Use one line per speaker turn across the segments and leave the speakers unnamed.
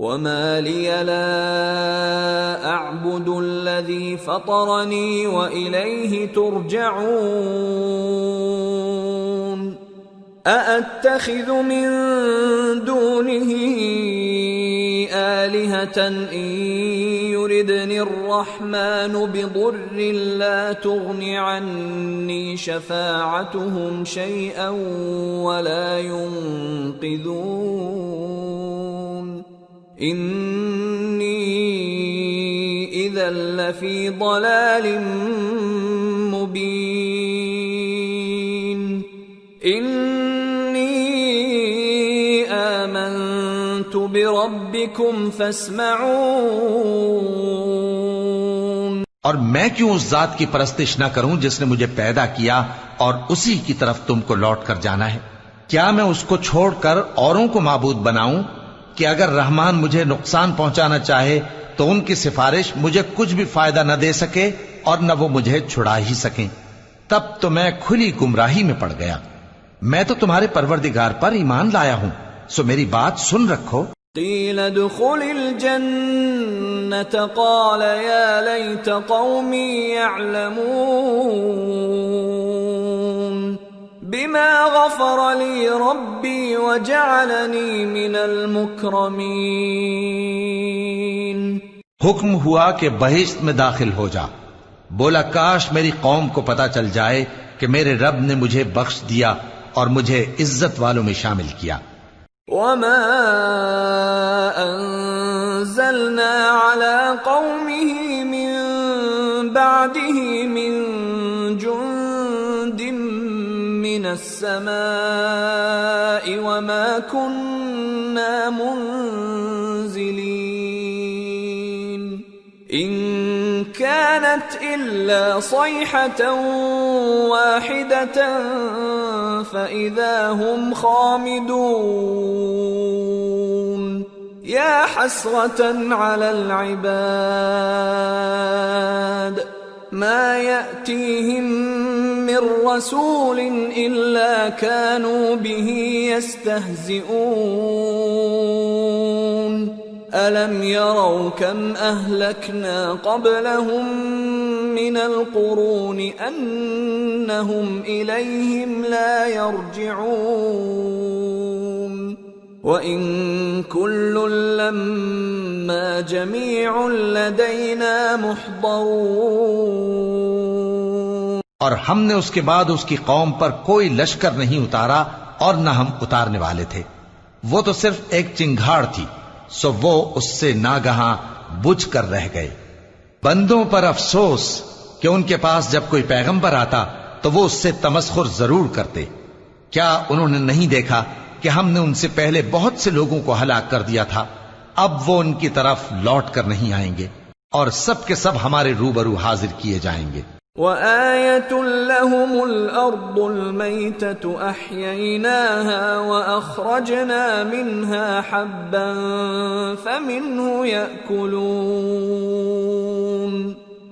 وما لي لا أعبد الذي فطرني وإليه ترجعون أأتخذ من دونه آلهة إن يردني الرحمن بضر لا تغن عني شفاعتهم شيئا ولا ينقذون إني إذا لفي ضلال مبين آمنت بربكم فاسمعون۔
اور میں کیوں اس ذات کی پرستش نہ کروں جس نے مجھے پیدا کیا اور اسی کی طرف تم کو لوٹ کر جانا ہے؟ کیا میں اس کو چھوڑ کر اوروں کو معبود بناؤں کہ اگر رحمان مجھے نقصان پہنچانا چاہے تو ان کی سفارش مجھے کچھ بھی فائدہ نہ دے سکے اور نہ وہ مجھے چھڑا ہی سکیں؟ تب تو میں کھلی گمراہی میں پڑ گیا۔ میں تو تمہارے پروردگار پر ایمان لایا ہوں، سو میری بات سن رکھو۔
قیل ادخل الجنة قال یا لیت قومی یعلمون بما غفر لی ربی وجعلنی من المکرمین۔
حکم ہوا کہ بہشت میں داخل ہو جا۔ بولا کاش میری قوم کو پتا چل جائے کہ میرے رب نے مجھے بخش دیا اور مجھے عزت والوں میں شامل کیا۔
وما انزلنا على قومه من بعده من جند من السماء وما كنا منزلين إن كانت إلا صيحة واحدة فإذا هم خامدون يا حسرة على العباد ما يأتيهم من رسول إلا كانوا به يستهزئون ألم يروا كم أهلكنا قبلهم من القرون أنهم إليهم لا يرجعون وإن كل لما جميع لدينا محضرون۔
اور ہم نے اس کے بعد اس کی قوم پر کوئی لشکر نہیں اتارا اور نہ ہم اتارنے والے تھے، وہ تو صرف ایک چنگھاڑ تھی، سو وہ اس سے ناگہاں بجھ کر رہ گئے۔ بندوں پر افسوس کہ ان کے پاس جب کوئی پیغمبر آتا تو وہ اس سے تمسخر ضرور کرتے۔ کیا انہوں نے نہیں دیکھا کہ ہم نے ان سے پہلے بہت سے لوگوں کو ہلاک کر دیا تھا؟ اب وہ ان کی طرف لوٹ کر نہیں آئیں گے اور سب کے سب ہمارے روبرو حاضر کیے جائیں گے۔
وآية لهم الأرض الميتة أحييناها وأخرجنا منها حبا فمنه يأكلون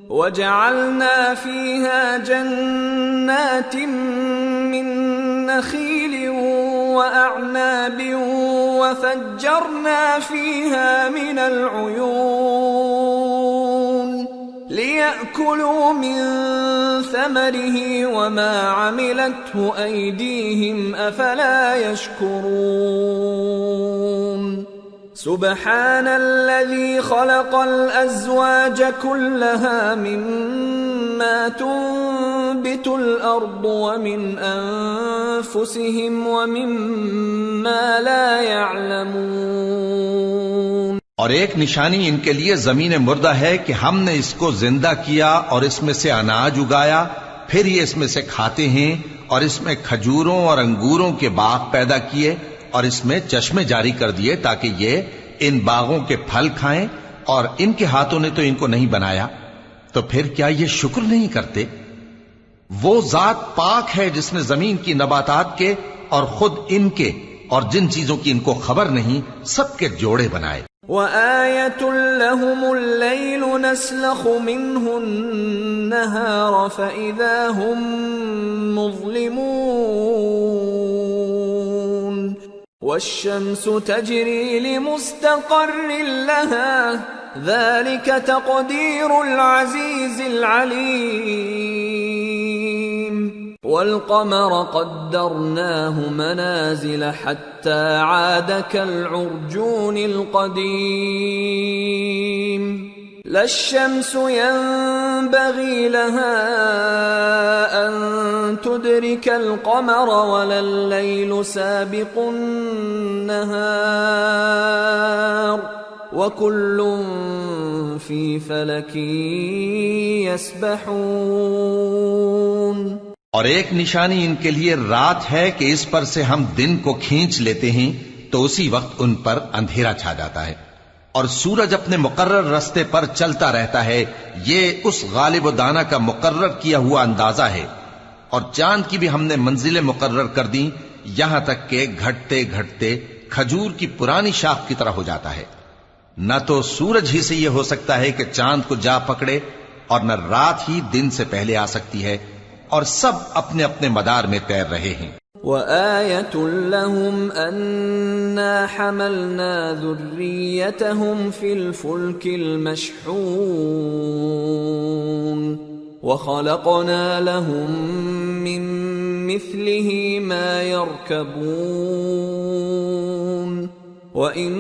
وجعلنا فيها جنات من نخيل وأعناب وفجرنا فيها من العيون ليأكلوا من ثمره وما عملته أيديهم أفلا يشكرون سبحان الذي خلق الأزواج كلها مما تنبت الأرض ومن أنفسهم ومما لا يعلمون۔
اور ایک نشانی ان کے لیے زمین مردہ ہے کہ ہم نے اس کو زندہ کیا اور اس میں سے اناج اگایا، پھر یہ اس میں سے کھاتے ہیں، اور اس میں کھجوروں اور انگوروں کے باغ پیدا کیے اور اس میں چشمے جاری کر دیے تاکہ یہ ان باغوں کے پھل کھائیں، اور ان کے ہاتھوں نے تو ان کو نہیں بنایا، تو پھر کیا یہ شکر نہیں کرتے؟ وہ ذات پاک ہے جس نے زمین کی نباتات کے اور خود ان کے اور جن چیزوں کی ان کو خبر نہیں سب کے جوڑے بنائے۔
وآية لهم الليل نسلخ منه النهار فإذا هم مظلمون والشمس تجري لمستقر لها ذلك تقدير العزيز العليم والقمر قدرناه منازل حتى عاد كالعرجون القديم لا الشمس ينبغي لها أن تدرك القمر ولا الليل سابق النهار وكل في فلك يسبحون.
اور ایک نشانی ان کے لیے رات ہے کہ اس پر سے ہم دن کو کھینچ لیتے ہیں تو اسی وقت ان پر اندھیرا چھا جاتا ہے، اور سورج اپنے مقرر راستے پر چلتا رہتا ہے. یہ اس غالب و دانا کا مقرر کیا ہوا اندازہ ہے. اور چاند کی بھی ہم نے منزلیں مقرر کر دیں یہاں تک کہ گھٹتے گھٹتے کھجور کی پرانی شاخ کی طرح ہو جاتا ہے. نہ تو سورج ہی سے یہ ہو سکتا ہے کہ چاند کو جا پکڑے، اور نہ رات ہی دن سے پہلے آ سکتی ہے، اور سب اپنے اپنے مدار میں تیر رہے ہیں.
وآية لهم أنا حملنا ذريتهم في الفلك المشحون وخلقنا لهم من مثله ما يركبون وإن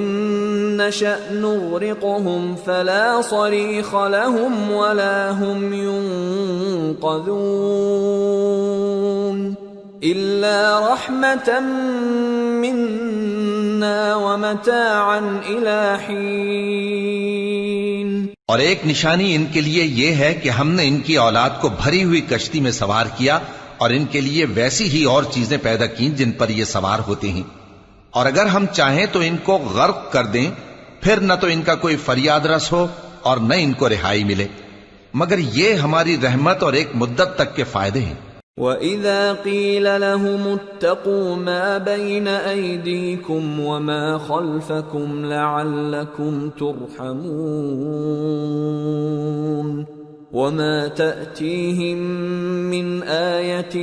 نشأ نغرقهم فلا صريخ لهم ولا هم ينقذون إلا رحمة منا ومتاعا إلى حين.
اور ایک نشانی ان کے لیے یہ ہے کہ ہم نے ان کی اولاد کو بھری ہوئی کشتی میں سوار کیا اور ان کے لیے ویسی ہی اور چیزیں پیدا کی جن پر یہ سوار ہوتے ہیں، اور اگر ہم چاہیں تو ان کو غرق کر دیں، پھر نہ تو ان کا کوئی فریاد رس ہو اور نہ ان کو رہائی ملے، مگر یہ ہماری رحمت اور ایک مدت تک کے فائدے ہیں.
وَإِذَا قِيلَ لَهُمُ اتَّقُوا مَا بَيْنَ أَيْدِيكُمْ وَمَا خَلْفَكُمْ لَعَلَّكُمْ تُرْحَمُونَ وَمَا تَأْتِيهِمْ مِنْ آيَةٍ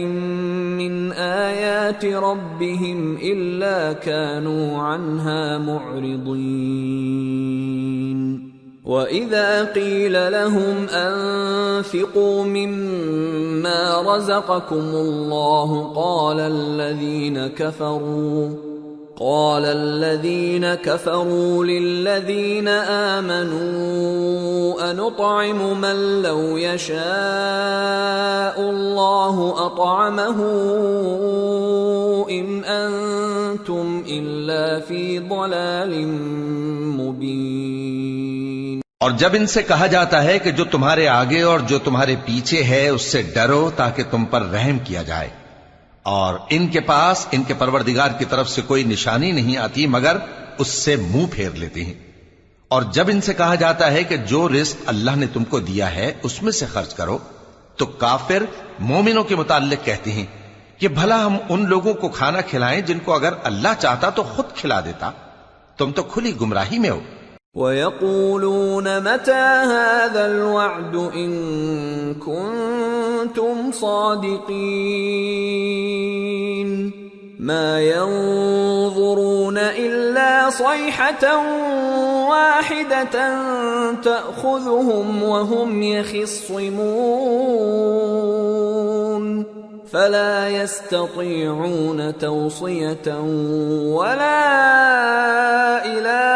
مِنْ آيَاتِ رَبِّهِمْ إِلَّا كَانُوا عَنْهَا مُعْرِضِينَ. وَإِذَا قِيلَ لَهُمْ أَنفِقُوا مِمَّا رَزَقَكُمُ اللَّهُ قَالَ الَّذِينَ كَفَرُوا لِلَّذِينَ آمَنُوا أَنُطْعِمُ مَن لَّوْ يَشَاءُ اللَّهُ أَطْعَمَهُ إِنْ أَنتُمْ إِلَّا فِي ضَلَالٍ مُّبِينٍ.
اور جب ان سے کہا جاتا ہے کہ جو تمہارے آگے اور جو تمہارے پیچھے ہے اس سے ڈرو تاکہ تم پر رحم کیا جائے، اور ان کے پاس ان کے پروردگار کی طرف سے کوئی نشانی نہیں آتی مگر اس سے منہ پھیر لیتے ہیں. اور جب ان سے کہا جاتا ہے کہ جو رزق اللہ نے تم کو دیا ہے اس میں سے خرچ کرو، تو کافر مومنوں کے متعلق کہتے ہیں کہ بھلا ہم ان لوگوں کو کھانا کھلائیں جن کو اگر اللہ چاہتا تو خود کھلا دیتا، تم تو کھلی گمراہی میں ہو.
وَيَقُولُونَ مَتَى هَذَا الْوَعْدُ إِن كُنتُمْ صَادِقِينَ مَا يَنظُرُونَ إِلَّا صَيْحَةً وَاحِدَةً تَأْخُذُهُمْ وَهُمْ يَخِصِّمُونَ فَلَا يَسْتَطِيعُونَ تَوْصِيَةً وَلَا إِلَىٰ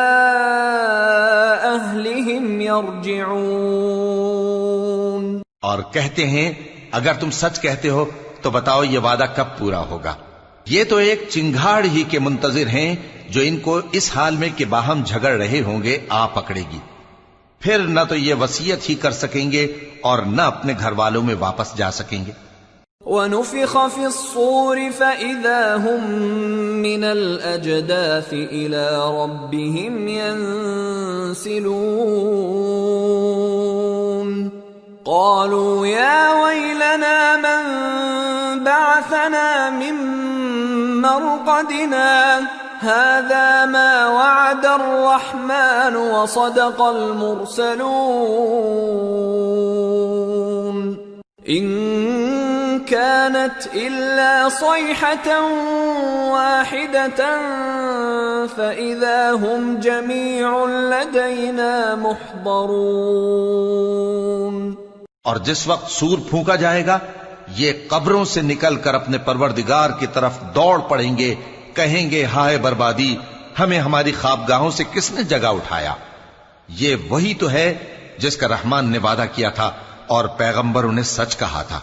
أَهْلِهِمْ يَرْجِعُونَ.
اور کہتے ہیں اگر تم سچ کہتے ہو تو بتاؤ یہ وعدہ کب پورا ہوگا. یہ تو ایک چنگھاڑ ہی کے منتظر ہیں جو ان کو اس حال میں کہ باہم جھگڑ رہے ہوں گے آ پکڑے گی، پھر نہ تو یہ وصیت ہی کر سکیں گے اور نہ اپنے گھر والوں میں واپس جا سکیں گے.
وَنُفِخَ فِي الصُّورِ فَإِذَا هُم مِّنَ الْأَجْدَاثِ إِلَىٰ رَبِّهِمْ يَنسِلُونَ قَالُوا يَا وَيْلَنَا مَن بَعَثَنَا مِن مَّرْقَدِنَا هَٰذَا مَا وَعَدَ الرَّحْمَٰنُ وَصَدَقَ الْمُرْسَلُونَ. إِن كانت إلا صيحة واحدة فإذا هم جميع لدينا محضرون۔
اور جس وقت سور پھونکا جائے گا یہ قبروں سے نکل کر اپنے پروردگار کی طرف دوڑ پڑیں گے، کہیں گے ہائے بربادی، ہمیں ہماری خوابگاہوں سے کس نے جگہ اٹھایا۔ یہ وہی تو ہے جس کا رحمان نے وعدہ کیا تھا اور پیغمبروں نے سچ کہا تھا۔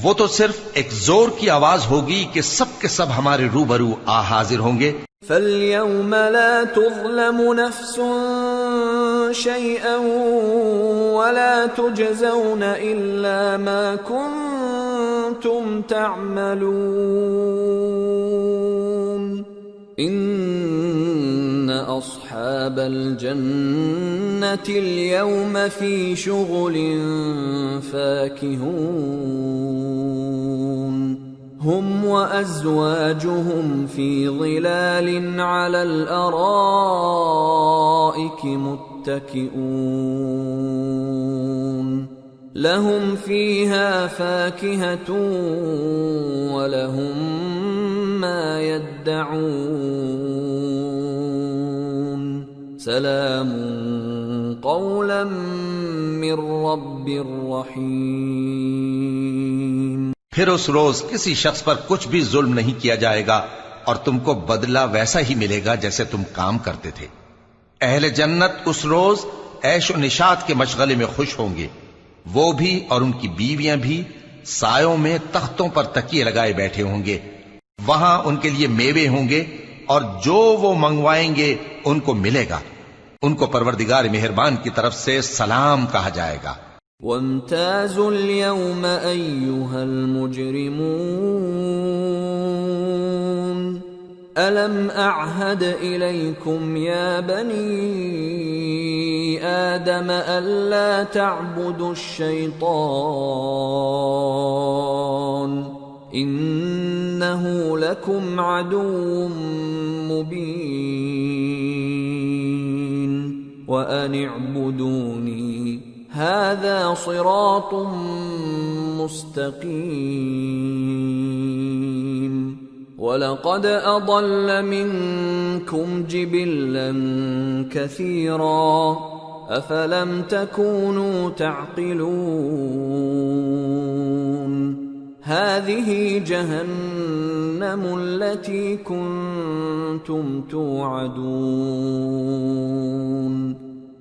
وہ تو صرف ایک زور کی آواز ہوگی کہ سب کے سب ہمارے روبرو آ حاضر ہوں گے۔
فَالْيَوْمَ لَا تُظْلَمُ نَفْسٌ شَيْئًا وَلَا تُجْزَوْنَ إِلَّا مَا كُنتُمْ تَعْمَلُونَ إِنَّ أَصْحَابَ الْجَنَّةِ الْيَوْمَ فِي شُغُلٍ فَاكِهُونَ هُمْ وَأَزْوَاجُهُمْ فِي ظِلَالٍ عَلَى الْأَرَائِكِ مُتَّكِئُونَ لَهُمْ فِيهَا فَاكِهَةٌ وَلَهُمْ مَا يَدَّعُونَ سَلَامٌ قَوْلًا مِّن رَّبٍّ رَّحِيمٍ۔
پھر اس روز کسی شخص پر کچھ بھی ظلم نہیں کیا جائے گا اور تم کو بدلہ ویسا ہی ملے گا جیسے تم کام کرتے تھے۔ اہل جنت اس روز عیش و نشاط کے مشغلے میں خوش ہوں گے، وہ بھی اور ان کی بیویاں بھی سایوں میں تختوں پر تکیے لگائے بیٹھے ہوں گے۔ وہاں ان کے لیے میوے ہوں گے اور جو وہ منگوائیں گے ان کو ملے گا۔ ان کو پروردگار مہربان کی طرف سے سلام کہا جائے گا۔
وَامْتَازُوا الْيَوْمَ أَيُّهَا الْمُجْرِمُونَ أَلَمْ أَعْهَدْ إِلَيْكُمْ يَا بَنِي آدَمَ أَلَّا تَعْبُدُوا الشَّيْطَانَ إِنَّهُ لَكُمْ عَدُوٌّ مُّبِينٌ وَأَنِ اعْبُدُونِي هَذَا صِرَاطٌ مُّسْتَقِيمٌ وَلَقَدْ أَضَلَّ مِنكُمْ جِبِلًّا كَثِيرًا أَفَلَمْ تَكُونُوا تَعْقِلُونَ هَذِهِ جَهَنَّمُ الَّتِي كُنتُمْ تُوعَدُونَ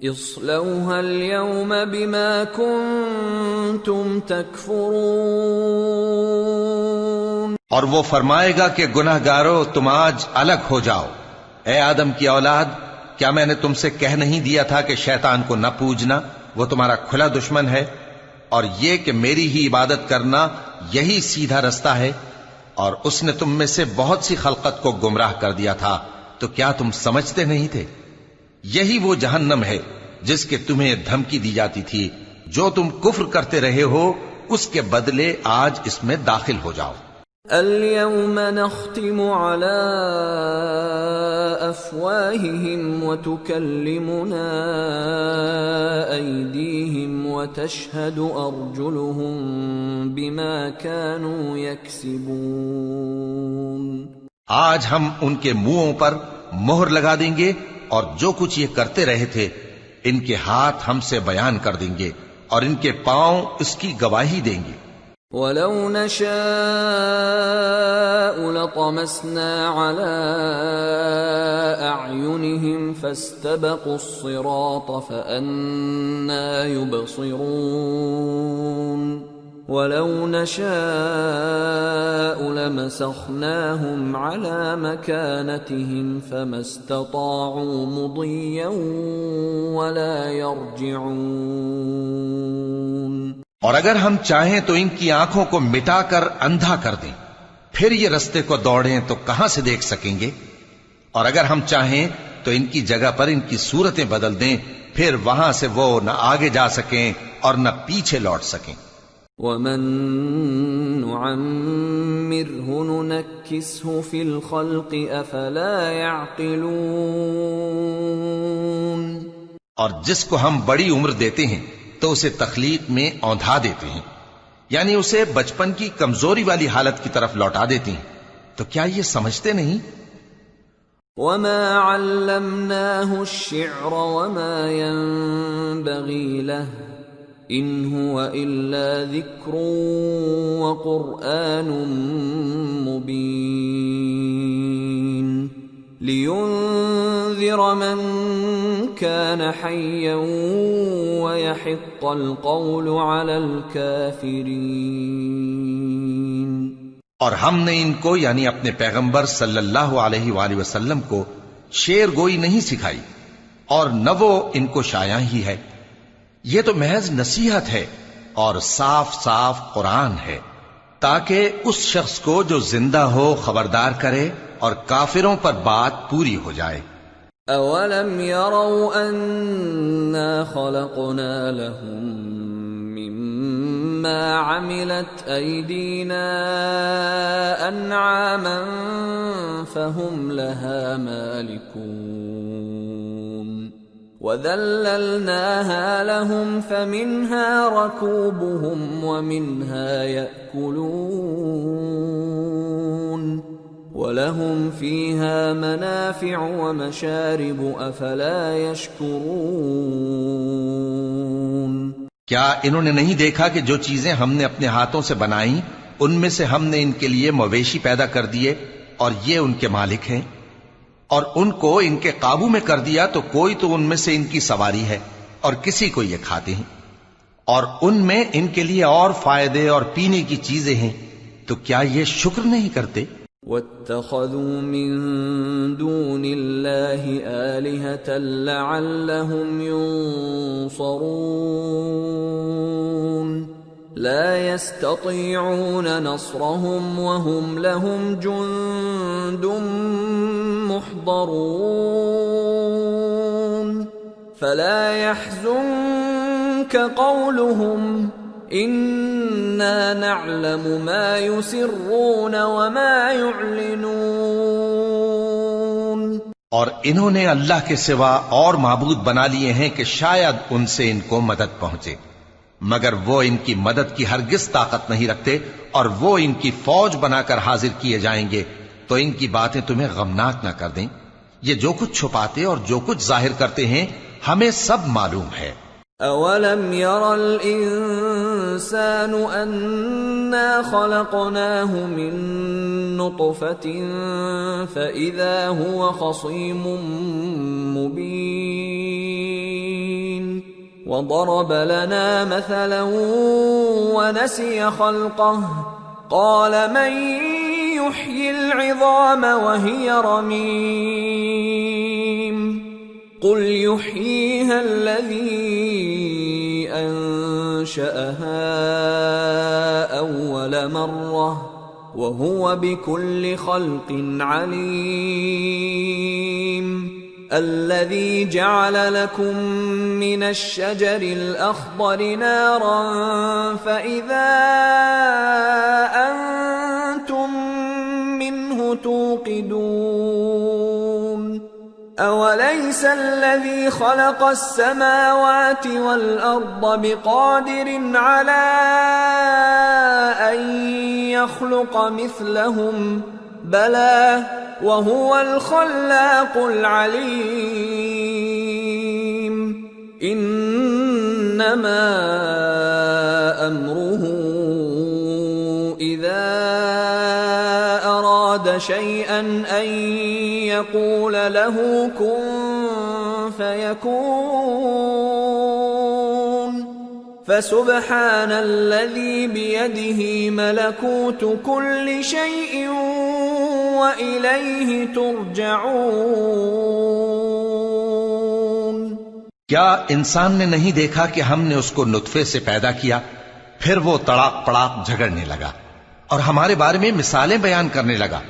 اصلوها اليوم بما كنتم تكفرون۔
اور وہ فرمائے گا کہ گناہ گارو تم آج الگ ہو جاؤ۔ اے آدم کی اولاد، کیا میں نے تم سے کہہ نہیں دیا تھا کہ شیطان کو نہ پوجنا، وہ تمہارا کھلا دشمن ہے، اور یہ کہ میری ہی عبادت کرنا یہی سیدھا رستہ ہے، اور اس نے تم میں سے بہت سی خلقت کو گمراہ کر دیا تھا، تو کیا تم سمجھتے نہیں تھے؟ یہی وہ جہنم ہے جس کے تمہیں دھمکی دی جاتی تھی، جو تم کفر کرتے رہے ہو اس کے بدلے آج اس میں داخل ہو جاؤ۔
اليوم نختم على أفواههم وتكلمنا أيديهم وتشهد أرجلهم بما كانوا يكسبون۔
آج ہم ان کے منہوں پر مہر لگا دیں گے اور جو کچھ یہ کرتے رہے تھے ان کے ہاتھ ہم سے بیان کر دیں گے اور ان کے پاؤں اس کی گواہی دیں گے۔
وَلَوْ نَشَاءُ لَطَمَسْنَا عَلَىٰ أَعْيُنِهِمْ فَاسْتَبَقُوا الصِّرَاطَ فَأَنَّىٰ يُبْصِرُونَ وَلَوْ نَشَاءُ لَمَسَخْنَاهُمْ عَلَىٰ مَكَانَتِهِمْ فَمَا اسْتَطَاعُوا مُضِيًّا وَلَا يَرْجِعُونَ۔
اور اگر ہم چاہیں تو ان کی آنکھوں کو مٹا کر اندھا کر دیں، پھر یہ رستے کو دوڑیں تو کہاں سے دیکھ سکیں گے؟ اور اگر ہم چاہیں تو ان کی جگہ پر ان کی صورتیں بدل دیں، پھر وہاں سے وہ نہ آگے جا سکیں اور نہ پیچھے لوٹ سکیں۔
وَمَن نُّعَمِّرْهُ نُنَكِّسْهُ فِي الْخَلْقِ أَفَلَا يَعْقِلُونَ۔
اور جس کو ہم بڑی عمر دیتے ہیں تو اسے تخلیق میں اوندھا دیتے ہیں، یعنی اسے بچپن کی کمزوری والی حالت کی طرف لوٹا دیتی ہیں. تو کیا یہ سمجھتے نہیں؟
وما علمناه الشعر وما ينبغي له ان هو الا ذكر وقرآن مبين لينذر من كان حيا ويحق القول على الكافرين.
اور ہم نے ان کو یعنی اپنے پیغمبر صلی اللہ علیہ وآلہ وسلم کو شعر گوئی نہیں سکھائی اور نہ وہ ان کو شایع ہی ہے. یہ تو محض نصیحت ہے اور صاف صاف قرآن ہے تاکہ اس شخص کو جو زندہ ہو خبردار کرے اور کافروں پر بات پوری ہو جائے.
اولم يروا انا خلقنا لهم مما عملت ايدينا انعاما فهم لها مالكون وذللناها لهم فمنها ركوبهم ومنها يأكلون وَلَهُمْ فِيهَا مَنَافِعُ وَمَشَارِبُ أَفَلَا يَشْكُرُونَ.
کیا انہوں نے نہیں دیکھا کہ جو چیزیں ہم نے اپنے ہاتھوں سے بنائیں ان میں سے ہم نے ان کے لیے مویشی پیدا کر دیے اور یہ ان کے مالک ہیں، اور ان کو ان کے قابو میں کر دیا تو کوئی تو ان میں سے ان کی سواری ہے اور کسی کو یہ کھاتے ہیں، اور ان میں ان کے لیے اور فائدے اور پینے کی چیزیں ہیں، تو کیا یہ شکر نہیں کرتے؟
وَاتَّخَذُوا مِن دُونِ اللَّهِ آلِهَةً لَعَلَّهُمْ يُنصَرُونَ لَا يَسْتَطِيعُونَ نَصْرَهُمْ وَهُمْ لَهُمْ جُندٌ مُحْضَرُونَ فَلَا يَحْزُنكَ قَوْلُهُمْ اِنَّا نَعْلَمُ مَا يُسِرُّونَ وَمَا يُعْلِنُونَ.
اور انہوں نے اللہ کے سوا اور معبود بنا لیے ہیں کہ شاید ان سے ان کو مدد پہنچے، مگر وہ ان کی مدد کی ہرگز طاقت نہیں رکھتے، اور وہ ان کی فوج بنا کر حاضر کیے جائیں گے تو ان کی باتیں تمہیں غمناک نہ کر دیں. یہ جو کچھ چھپاتے اور جو کچھ ظاہر کرتے ہیں ہمیں سب معلوم ہے.
اولم ير الانسان انا خلقناه من نطفة فاذا هو خصيم مبين وضرب لنا مثلا ونسي خلقه قال من يحيي العظام وهي رميم قل يحييها الذي أنشأها أول مرة وهو بكل خلق عليم الذي جعل لكم من الشجر الأخضر نارا فإذا أنتم منه توقدون أوليس الذي خلق السماوات والأرض بقادر على أن يخلق مثلهم بلى وهو الخلاق العليم إنما أمره إذا أراد شيئا أن يقول له كن فيكون فسبحان الذي بيده ملكوت كل شيء وإليه ترجعون.
کیا انسان نے نہیں دیکھا کہ ہم نے اس کو نطفے سے پیدا کیا، پھر وہ تڑاک پڑاک جھگڑنے لگا اور ہمارے بارے میں مثالیں بیان کرنے لگا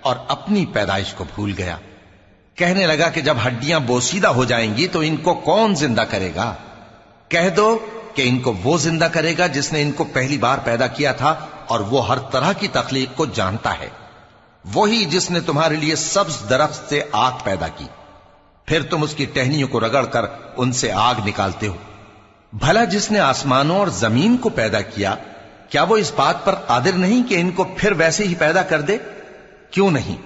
اور اپنی پیدائش کو بھول گیا. کہنے لگا کہ جب ہڈیاں بوسیدہ ہو جائیں گی تو ان کو کون زندہ کرے گا؟ کہہ دو کہ ان کو وہ زندہ کرے گا جس نے ان کو پہلی بار پیدا کیا تھا، اور وہ ہر طرح کی تخلیق کو جانتا ہے. وہی جس نے تمہارے لیے سبز درخت سے آگ پیدا کی، پھر تم اس کی ٹہنیوں کو رگڑ کر ان سے آگ نکالتے ہو. بھلا جس نے آسمانوں اور زمین کو پیدا کیا کیا وہ اس بات پر قادر نہیں کہ ان کو پھر ویسے ہی پیدا کر دے؟ کیوں نہیں؟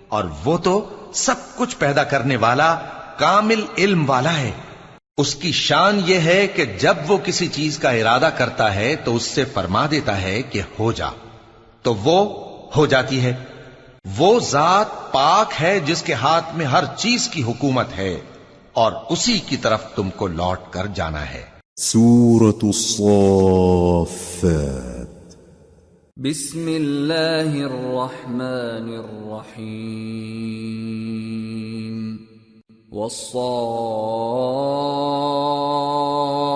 اور وہ تو سب کچھ پیدا کرنے والا کامل علم والا ہے۔ اس کی شان یہ ہے کہ جب وہ کسی چیز کا ارادہ کرتا ہے تو اس سے فرما دیتا ہے کہ ہو جا، تو وہ ہو جاتی ہے۔ وہ ذات پاک ہے جس کے ہاتھ میں ہر چیز کی حکومت ہے، اور اسی کی طرف تم کو لوٹ کر جانا ہے۔
سورة الصافات
بسم اللہ الرحمن الرحیم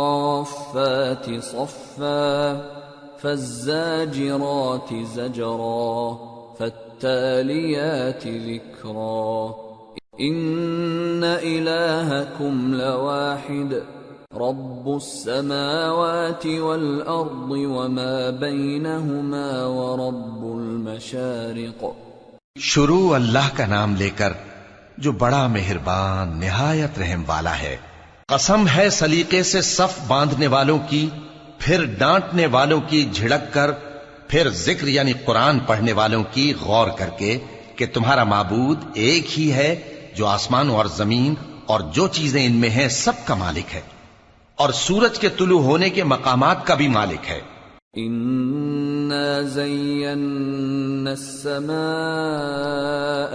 والصافات صفا فالزاجرات زجرا فالتاليات ذكرا إن إلهكم لواحد رب السماوات والأرض وما بينهما ورب المشارق۔
شروع اللہ کا نام لے کر جو بڑا مہربان نہایت رحم والا ہے۔ قسم ہے سلیقے سے صف باندھنے والوں کی، پھر ڈانٹنے والوں کی جھڑک کر، پھر ذکر یعنی قرآن پڑھنے والوں کی غور کر کے کہ تمہارا معبود ایک ہی ہے جو آسمان اور زمین اور جو چیزیں ان میں ہیں سب کا مالک ہے، اور سورج کے طلوع ہونے کے مقامات کا بھی مالک ہے۔
إِنَّا زَيَّنَّا السَّمَاءَ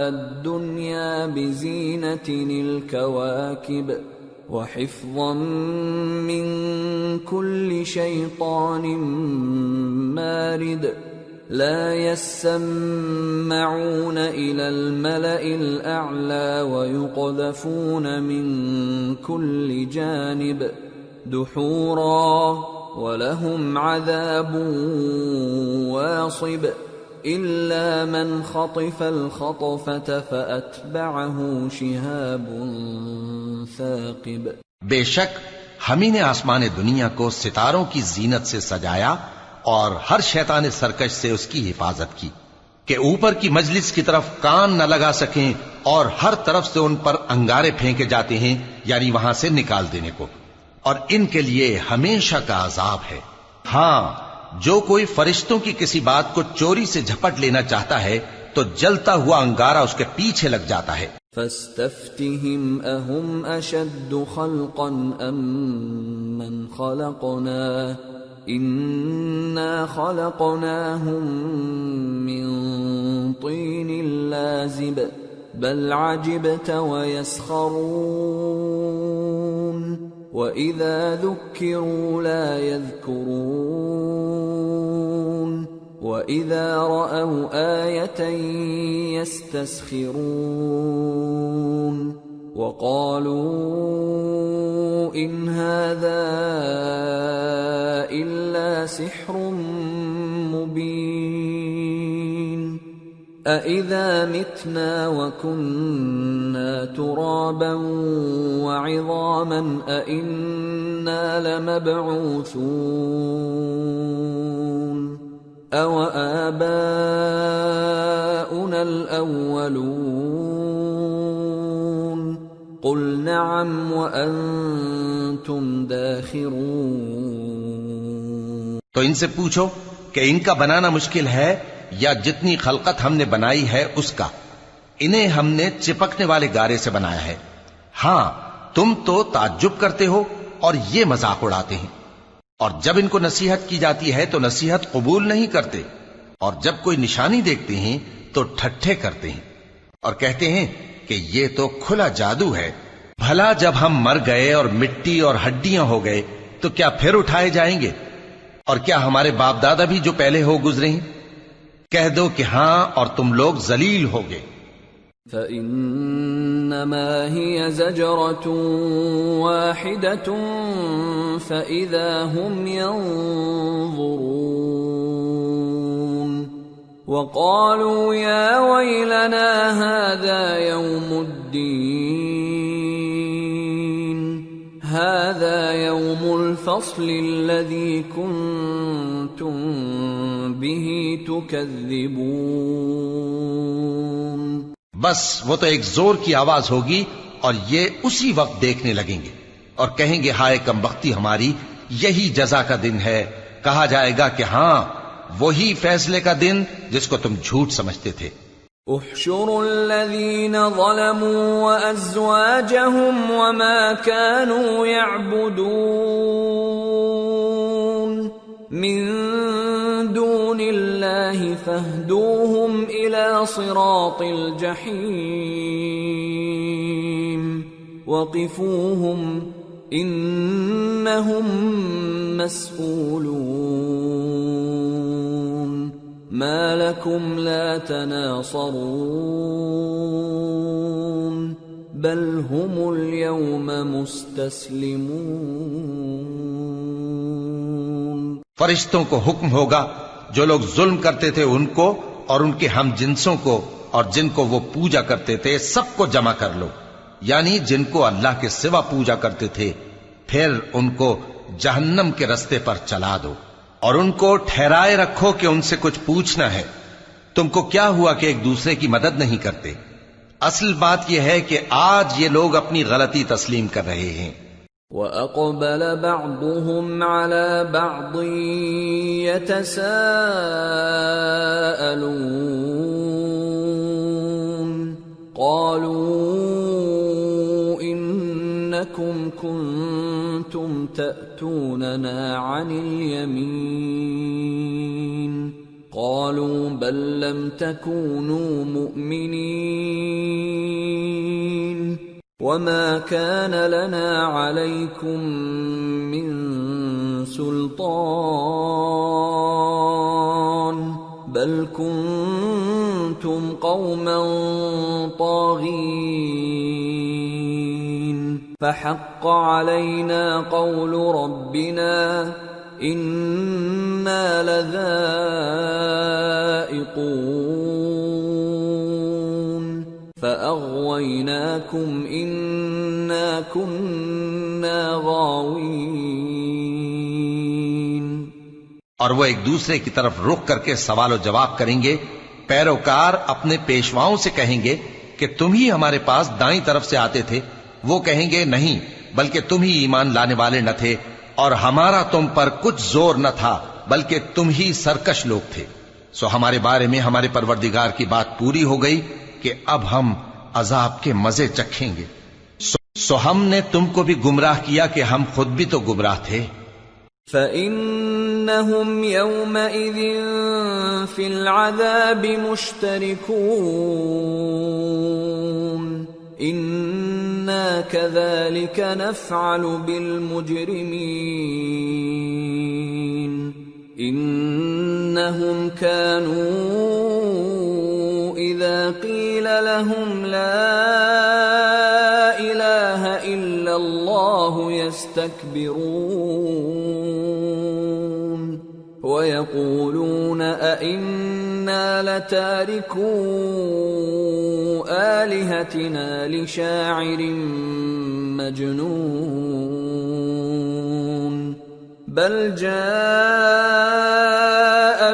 الدُّنْيَا بِزِينَةٍ الْكَوَاكِبِ وَحِفْظًا مِّن كُلِّ شَيْطَانٍ مَارِدٍ لا يسمعون إلى الملأ الأعلى ويقذفون من كل جانب دحورا ولهم عذاب واصب إلا من خطف الخطفة فأتبعه شهاب ثاقب۔
بے شک ہم ہی نے آسمان دنیا کو ستاروں کی زینت سے سجایا اور ہر شیطان سرکش سے اس کی حفاظت کی کہ اوپر کی مجلس کی طرف کان نہ لگا سکیں، اور ہر طرف سے ان پر انگارے پھینکے جاتے ہیں یعنی وہاں سے نکال دینے کو، اور ان کے لیے ہمیشہ کا عذاب ہے۔ ہاں، جو کوئی فرشتوں کی کسی بات کو چوری سے جھپٹ لینا چاہتا ہے تو جلتا ہوا انگارہ اس کے پیچھے لگ جاتا ہے۔
فاستفتهم أهم أشد خلقا أم من خلقنا إنا خلقناهم من طين لازب بل عجبت ويسخرون وإذا ذكروا لا يذكرون وَإِذَا رَأَوْا آيَةً يَسْتَسْخِرُونَ وَقَالُوا إِنْ هَذَا إِلَّا سِحْرٌ مُبِينٌ أَإِذَا مِتْنَا وَكُنَّا تُرَابًا وَعِظَامًا أَإِنَّا لَمَبْعُوثُونَ أَوَآبَاؤُنَا الْأَوَّلُونَ قُلْ نَعَمْ وَأَنْتُمْ دَاخِرُونَ۔
تو ان سے پوچھو کہ ان کا بنانا مشکل ہے یا جتنی خلقت ہم نے بنائی ہے اس کا؟ انہیں ہم نے چپکنے والے گارے سے بنایا ہے۔ ہاں، تم تو تعجب کرتے ہو اور یہ مذاق اڑاتے ہیں، اور جب ان کو نصیحت کی جاتی ہے تو نصیحت قبول نہیں کرتے، اور جب کوئی نشانی دیکھتے ہیں تو ٹھٹھے کرتے ہیں اور کہتے ہیں کہ یہ تو کھلا جادو ہے۔ بھلا جب ہم مر گئے اور مٹی اور ہڈیاں ہو گئے تو کیا پھر اٹھائے جائیں گے؟ اور کیا ہمارے باپ دادا بھی جو پہلے ہو گزرے ہیں؟ کہہ دو کہ ہاں، اور تم لوگ ذلیل ہوگے۔
فَإِنَّمَا هِيَ زَجْرَةٌ وَاحِدَةٌ فَإِذَا هُمْ يَنظُرُونَ وَقَالُوا يَا وَيْلَنَا هَذَا يَوْمُ الدِّينِ هَذَا يَوْمُ الْفَصْلِ الَّذِي كُنْتُمْ بِهِ تُكَذِّبُونَ۔
بس وہ تو ایک زور کی آواز ہوگی اور یہ اسی وقت دیکھنے لگیں گے اور کہیں گے ہائے کم بختی ہماری، یہی جزا کا دن ہے۔ کہا جائے گا کہ ہاں، وہی فیصلے کا دن جس کو تم جھوٹ سمجھتے تھے۔
احشروا الذين ظلموا وأزواجهم وما كانوا يعبدون من دون الله فاهدوهم إلى صراط الجحيم وقفوهم إنهم مسئولون ما لكم لا تناصرون بل هم اليوم مستسلمون۔
فرشتوں کو حکم ہوگا جو لوگ ظلم کرتے تھے ان کو اور ان کے ہم جنسوں کو اور جن کو وہ پوجا کرتے تھے سب کو جمع کر لو، یعنی جن کو اللہ کے سوا پوجا کرتے تھے، پھر ان کو جہنم کے رستے پر چلا دو اور ان کو ٹھہرائے رکھو کہ ان سے کچھ پوچھنا ہے۔ تم کو کیا ہوا کہ ایک دوسرے کی مدد نہیں کرتے؟ اصل بات یہ ہے کہ آج یہ لوگ اپنی غلطی تسلیم کر رہے ہیں۔
وَأَقْبَلَ بَعْضُهُمْ عَلَى بَعْضٍ يَتَسَاءَلُونَ قَالُوا إِنَّكُمْ كُنتُمْ تَأْتُونَنَا عَنِ الْيَمِينِ قَالُوا بَل لَّمْ تَكُونُوا مُؤْمِنِينَ وَمَا كَانَ لَنَا عَلَيْكُمْ مِنْ سُلْطَانٍ بَلْ كُنْتُمْ قَوْمًا طَاغِينَ فَحَقَّ عَلَيْنَا قَوْلُ رَبِّنَا إِنَّا لَذَائِقُونَ فَأَغْوَيْنَاكُمْ إِنَّا كُنَّا غَاوِينَ۔
اور وہ ایک دوسرے کی طرف رخ کر کے سوال و جواب کریں گے۔ پیروکار اپنے پیشواؤں سے کہیں گے کہ تم ہی ہمارے پاس دائیں طرف سے آتے تھے، وہ کہیں گے نہیں بلکہ تم ہی ایمان لانے والے نہ تھے اور ہمارا تم پر کچھ زور نہ تھا بلکہ تم ہی سرکش لوگ تھے۔ سو ہمارے بارے میں ہمارے پروردگار کی بات پوری ہو گئی کہ اب ہم عذاب کے مزے چکھیں گے۔ سو ہم نے تم کو بھی گمراہ کیا کہ ہم خود بھی تو گمراہ تھے۔
فَإِنَّهُمْ يَوْمَئِذٍ فِي الْعَذَابِ مُشْتَرِكُونَ إِنَّا كَذَلِكَ نَفْعَلُ بِالْمُجْرِمِينَ إِنَّهُمْ كَانُوا إِذَا قِيلَ لَهُمْ لَا إِلَهَ إِلَّا اللَّهُ يَسْتَكْبِرُونَ وَيَقُولُونَ أَإِنَّا لَتَارِكُو آلِهَتِنَا لِشَاعِرٍ مَجْنُونٍ بَلْ جَاءَ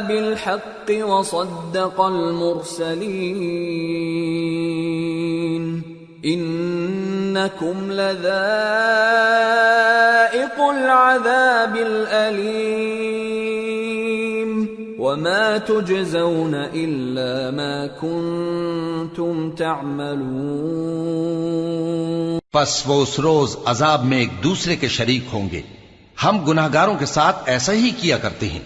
بِالْحَقِّ وَصَدَّقَ الْمُرْسَلِينَ إِنَّكُمْ لَذَائِقُو الْعَذَابِ الْأَلِيمِ وَمَا تُجْزَوْنَ إِلَّا مَا كُنتُمْ تَعْمَلُونَ۔
پس وہ اس روز عذاب میں ایک دوسرے کے شریک ہوں گے۔ ہم گناہگاروں کے ساتھ ایسا ہی کیا کرتے ہیں۔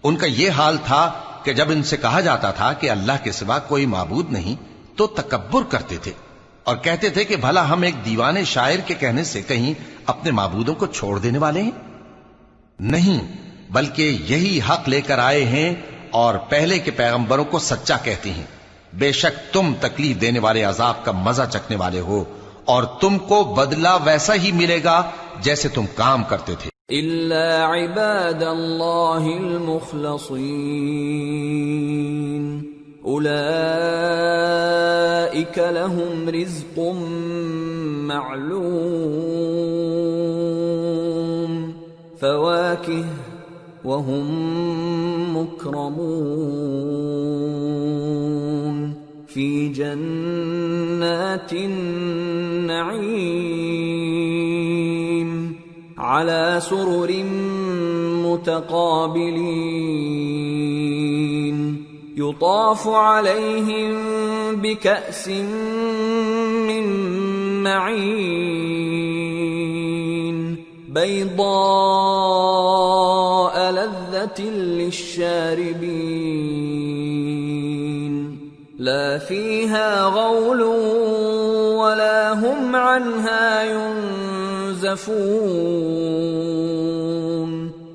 ان کا یہ حال تھا کہ جب ان سے کہا جاتا تھا کہ اللہ کے سوا کوئی معبود نہیں تو تکبر کرتے تھے اور کہتے تھے کہ بھلا ہم ایک دیوانے شاعر کے کہنے سے کہیں اپنے معبودوں کو چھوڑ دینے والے ہیں؟ نہیں، بلکہ یہی حق لے کر آئے ہیں اور پہلے کے پیغمبروں کو سچا کہتے ہیں۔ بے شک تم تکلیف دینے والے عذاب کا مزہ چکھنے والے ہو اور تم کو بدلہ ویسا ہی ملے گا جیسے تم کام کرتے تھے۔
إِلَّا عِبَادَ اللَّهِ الْمُخْلَصِينَ أُولَئِكَ لَهُمْ رِزْقٌ مَّعْلُومٌ فَوَاكِهُ وَهُمْ مُكْرَمُونَ فِي جَنَّاتِ النَّعِيمِ على سرر متقابلين يطاف عليهم بكأس من معين بيضاء لذة للشاربين لا فيها غول ولا هم عنها ينزفون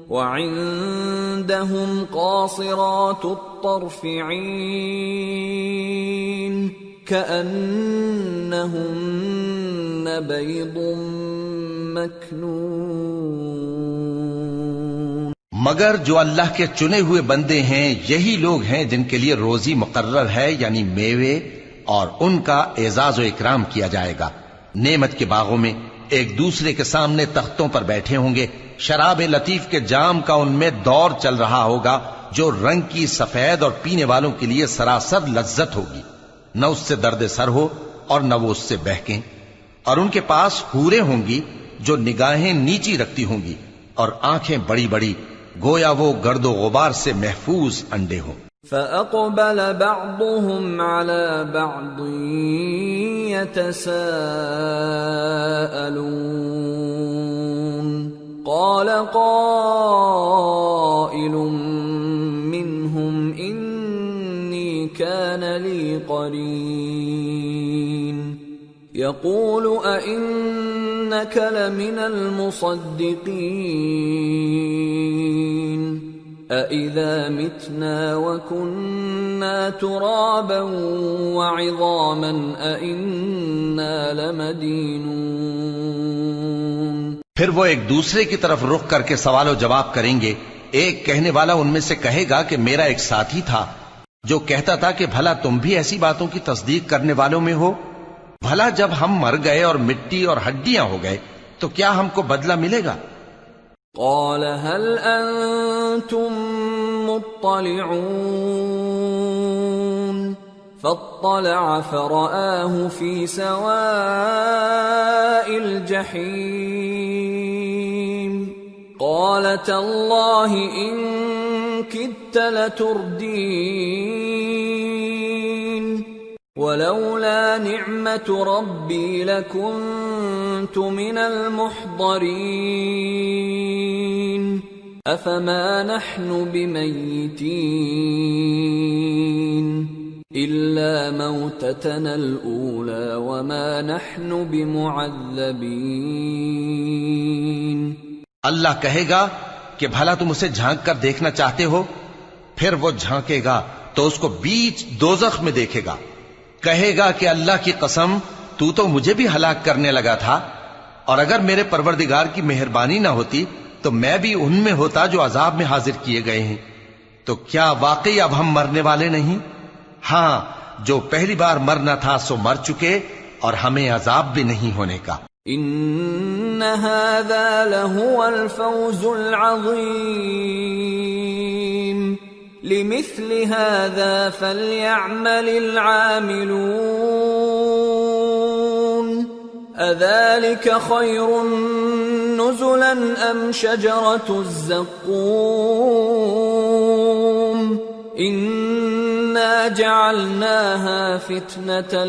وعندهم قاصرات الطرف عين كأنهن بيض مكنون.
مگر جو اللہ کے چنے ہوئے بندے ہیں یہی لوگ ہیں جن کے لیے روزی مقرر ہے، یعنی میوے، اور ان کا اعزاز و اکرام کیا جائے گا. نعمت کے باغوں میں ایک دوسرے کے سامنے تختوں پر بیٹھے ہوں گے. شراب لطیف کے جام کا ان میں دور چل رہا ہوگا جو رنگ کی سفید اور پینے والوں کے لیے سراسر لذت ہوگی. نہ اس سے درد سر ہو اور نہ وہ اس سے بہکیں. اور ان کے پاس حوریں ہوں گی جو نگاہیں نیچی رکھتی ہوں گی اور آنکھیں بڑی بڑی، گویا وہ گرد و غبار سے محفوظ انڈے ہوں.
فَأَقْبَلَ بَعْضُهُمْ عَلَى بَعْضٍ يَتَسَاءَلُونَ قَالَ قَائِلٌ مِّنْهُمْ إِنِّي كَانَ لِي قَرِينٌ يَقُولُ أَإِنَّكَ لَمِنَ الْمُصَدِّقِينَ أَإِذَا مِتْنَا وَكُنَّا تُرَابًا وَعِظَامًا أَإِنَّا لَمَدِينُونَ.
پھر وہ ایک دوسرے کی طرف رخ کر کے سوال و جواب کریں گے. ایک کہنے والا ان میں سے کہے گا کہ میرا ایک ساتھی تھا جو کہتا تھا کہ بھلا تم بھی ایسی باتوں کی تصدیق کرنے والوں میں ہو؟ بھلا جب ہم مر گئے اور مٹی اور ہڈیاں ہو گئے تو کیا ہم کو بدلہ ملے گا؟
قال هل انتم مطلعون فاطلع فرآه في سواء الجحيم قال تالله إن كدت لتردين ولولا نعمة ربي لكنت من المحضرين أفما نحن بميتين إلا موتتنا الأولى وما نحن بمعذبين.
اللہ کہے گا کہ بھلا تم اسے جھانک کر دیکھنا چاہتے ہو؟ پھر وہ جھانکے گا تو اس کو بیچ دوزخ میں دیکھے گا. کہے گا کہ اللہ کی قسم تو مجھے بھی ہلاک کرنے لگا تھا، اور اگر میرے پروردگار کی مہربانی نہ ہوتی تو میں بھی ان میں ہوتا جو عذاب میں حاضر کیے گئے ہیں. تو کیا واقعی اب ہم مرنے والے نہیں؟ ہاں، جو پہلی بار مرنا تھا سو مر چکے اور ہمیں عذاب بھی نہیں ہونے کا.
ان هذا لهو الفوز العظيم لمثل هذا فليعمل العاملون أذلك خير نزلا أم شجرة الزقوم إنا جعلناها فتنة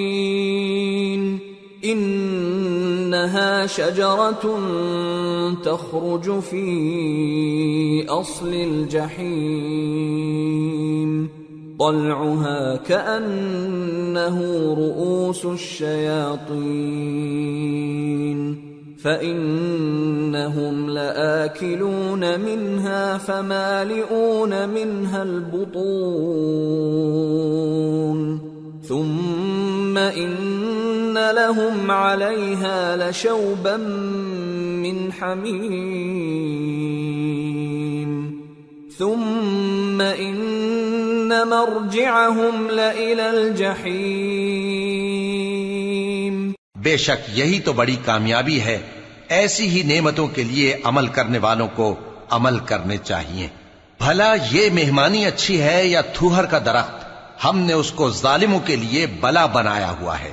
للظالمين إنها شجرة تخرج في أصل الجحيم طلعها كأنه رؤوس الشياطين فإنهم لآكلون منها فمالئون منها البطون ثم إن لهم عليها لشوبا من حميم ثم إن مرجعهم لإلى الجحيم.
بے شک یہی تو بڑی کامیابی ہے. ایسی ہی نعمتوں کے لیے عمل کرنے والوں کو عمل کرنے چاہیے. بھلا یہ مہمانی اچھی ہے یا تھوہر کا درخت؟ ہم نے اس کو ظالموں کے لیے بلا بنایا ہوا ہے.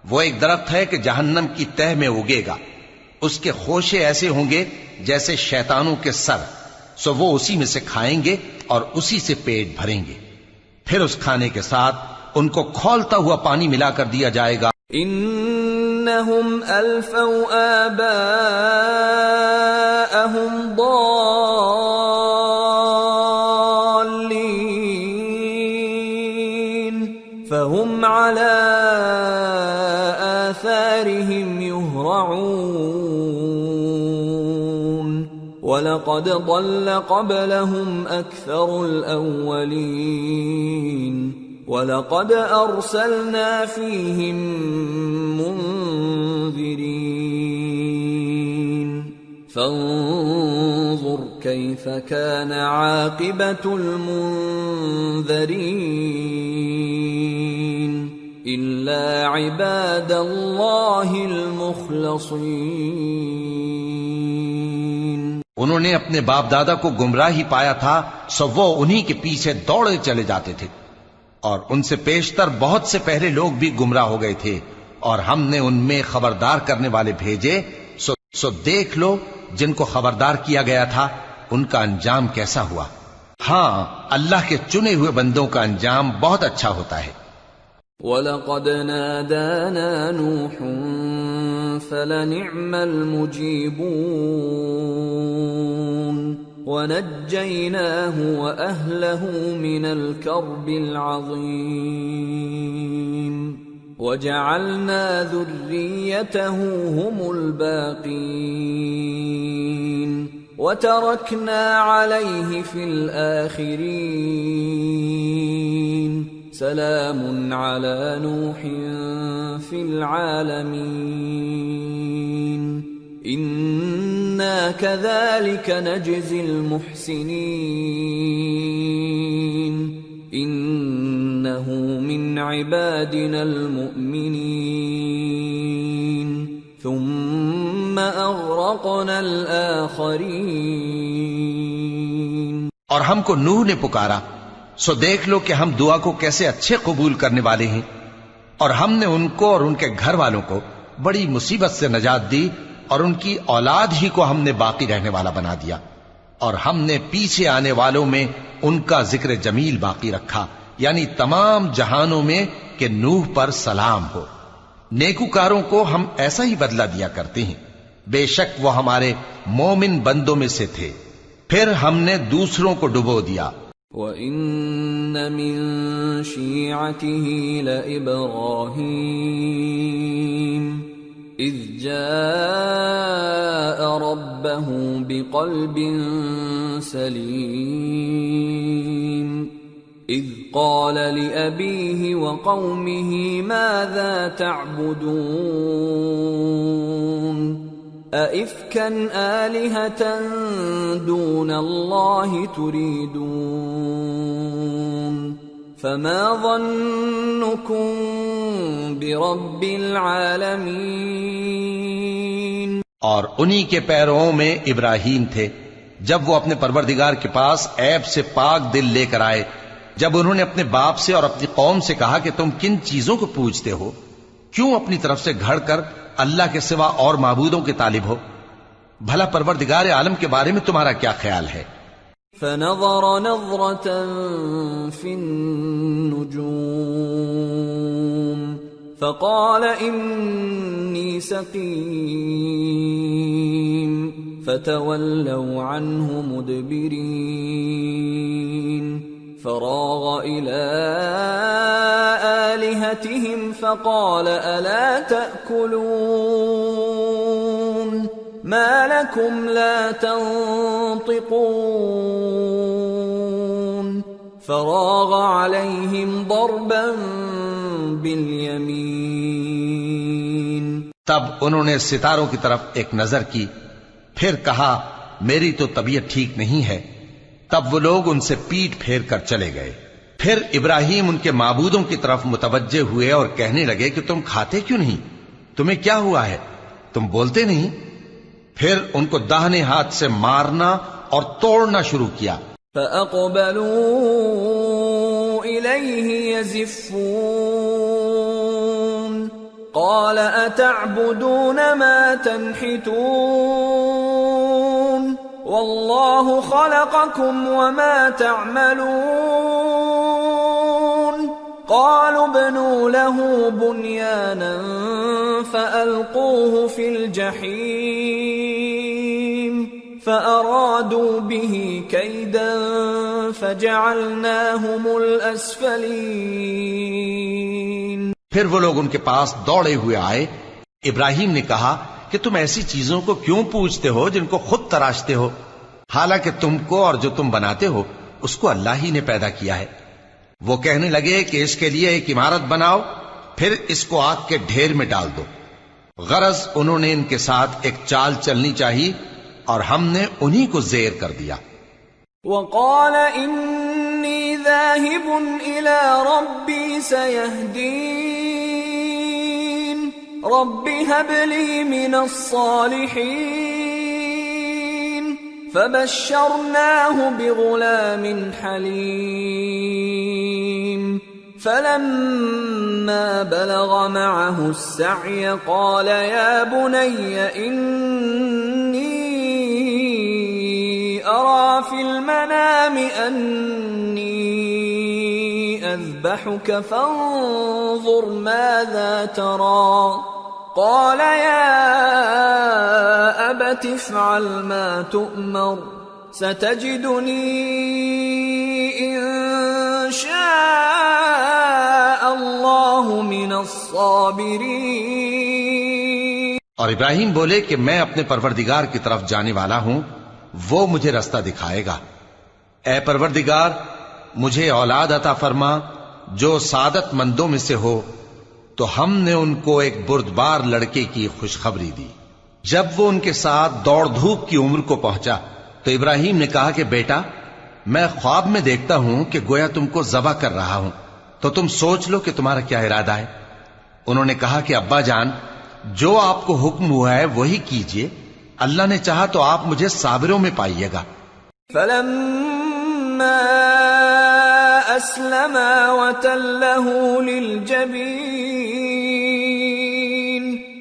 وہ ایک درخت ہے کہ جہنم کی تہ میں اگے گا. اس کے خوشے ایسے ہوں گے جیسے شیطانوں کے سر، سو وہ اسی میں سے کھائیں گے اور اسی سے پیٹ بھریں گے۔ پھر اس کھانے کے ساتھ ان کو کھولتا ہوا پانی ملا کر دیا جائے گا۔
انہم الفوا آباءہم ضالین فہم علی آثارہم یہرعون وَلَقَدْ ضَلَّ قَبْلَهُمْ أَكْثَرُ الْأَوَّلِينَ وَلَقَدْ أَرْسَلْنَا فِيهِمْ مُنذِرِينَ فَانظُرْ كَيْفَ كَانَ عَاقِبَةُ الْمُنذَرِينَ إِلَّا عِبَادَ اللَّهِ الْمُخْلَصِينَ۔
انہوں نے اپنے باپ دادا کو گمراہی پایا تھا، سو وہ انہی کے پیچھے دوڑے چلے جاتے تھے، اور ان سے پیشتر بہت سے پہلے لوگ بھی گمراہ ہو گئے تھے، اور ہم نے ان میں خبردار کرنے والے بھیجے، سو دیکھ لو جن کو خبردار کیا گیا تھا ان کا انجام کیسا ہوا۔ ہاں، اللہ کے چنے ہوئے بندوں کا انجام بہت اچھا ہوتا ہے۔
وَلَقَدْ نَادَانَا نُوحٌ فَلَنِعْمَ الْمُجِيبُونَ وَنَجَّيْنَاهُ وَأَهْلَهُ مِنَ الْكَرْبِ الْعَظِيمِ وَجَعَلْنَا ذُرِّيَّتَهُ هُمُ الْبَاقِينَ وَتَرَكْنَا عَلَيْهِ فِي الْآخِرِينَ سلام على نوح في العالمين إنا كذلك نجزي المحسنين إنه من عبادنا المؤمنين ثم أغرقنا الآخرين۔
اور ہم کو نوح نے پکارا، سو دیکھ لو کہ ہم دعا کو کیسے اچھے قبول کرنے والے ہیں، اور ہم نے ان کو اور ان کے گھر والوں کو بڑی مصیبت سے نجات دی، اور ان کی اولاد ہی کو ہم نے باقی رہنے والا بنا دیا، اور ہم نے پیچھے آنے والوں میں ان کا ذکر جمیل باقی رکھا، یعنی تمام جہانوں میں کہ نوح پر سلام ہو۔ نیکوکاروں کو ہم ایسا ہی بدلہ دیا کرتے ہیں، بے شک وہ ہمارے مومن بندوں میں سے تھے۔ پھر ہم نے دوسروں کو ڈبو دیا۔
وَإِنَّ مِن شِيعَتِهِ لَإِبْرَاهِيمَ إِذْ جَاءَ رَبَّهُ بِقَلْبٍ سَلِيمٍ إِذْ قَالَ لِأَبِيهِ وَقَوْمِهِ مَاذَا تَعْبُدُونَ أَئِفْكًا آلِهَةً دُونَ اللَّهِ تُرِيدُونَ فَمَا ظَنُّكُمْ بِرَبِّ الْعَالَمِينَ۔
اور انہی کے پیرووں میں ابراہیم تھے، جب وہ اپنے پروردگار کے پاس عیب سے پاک دل لے کر آئے، جب انہوں نے اپنے باپ سے اور اپنی قوم سے کہا کہ تم کن چیزوں کو پوجتے ہو، کیوں اپنی طرف سے گھڑ کر اللہ کے سوا اور معبودوں کے طالب ہو؟ بھلا پروردگار عالم کے بارے میں تمہارا کیا خیال ہے؟
فنظر نظرة في النجوم فقال إني سقيم فتولوا عنه مدبرين فراغ إلى آلهتهم فقال ألا تأكلون ما لكم لا تنطقون فراغ عليهم ضربا باليمين۔
تب انہوں نے ستاروں کی طرف ایک نظر کی، پھر کہا میری تو طبیعت ٹھیک نہیں ہے۔ تب وہ لوگ ان سے پیٹ پھیر کر چلے گئے۔ پھر ابراہیم ان کے معبودوں کی طرف متوجہ ہوئے اور کہنے لگے کہ تم کھاتے کیوں نہیں؟ تمہیں کیا ہوا ہے؟ تم بولتے نہیں؟ پھر ان کو داہنے ہاتھ سے مارنا اور توڑنا شروع کیا۔
فَأَقْبَلُوا إِلَيْهِ يَزِفُّونَ قال أتعبدون ما تنحتون والله خلقكم وما تعملون قالوا ابنوا له بنيانا فألقوه في الجحيم فأرادوا به كيدا فجعلناهم الأسفلين۔
پھر وہ لوگ ان کے پاس دوڑے ہوئے آئے۔ ابراہیم نے کہا کہ تم ایسی چیزوں کو کیوں پوچھتے ہو جن کو خود تراشتے ہو، حالانکہ تم کو اور جو تم بناتے ہو اس کو اللہ ہی نے پیدا کیا ہے۔ وہ کہنے لگے کہ اس کے لیے ایک عمارت بناؤ، پھر اس کو آگ کے ڈھیر میں ڈال دو۔ غرض انہوں نے ان کے ساتھ ایک چال چلنی چاہی اور ہم نے انہی کو زیر کر دیا۔
وقال انی ذاہب الی ربی سیہدین رب هب لی من الصالحین فبشرناہ بغلام حلیم فلما بلغ معه السعي قال يا بني إني أرى في المنام أني أذبحك فانظر ماذا ترى قال يا أبت افعل ما تؤمر ستجدني إن شاء اللہ من الصابرین۔
اور ابراہیم بولے کہ میں اپنے پروردگار کی طرف جانے والا ہوں، وہ مجھے رستہ دکھائے گا۔ اے پروردگار مجھے اولاد عطا فرما جو سعادت مندوں میں سے ہو۔ تو ہم نے ان کو ایک بردبار لڑکے کی خوشخبری دی۔ جب وہ ان کے ساتھ دوڑ دھوپ کی عمر کو پہنچا تو ابراہیم نے کہا کہ بیٹا میں خواب میں دیکھتا ہوں کہ گویا تم کو ذبح کر رہا ہوں، تو تم سوچ لو کہ تمہارا کیا ارادہ ہے۔ انہوں نے کہا کہ ابا جان جو آپ کو حکم ہوا ہے وہی کیجئے، اللہ نے چاہا تو آپ مجھے صابروں میں پائیے گا۔
فلما اسلما وتله للجبين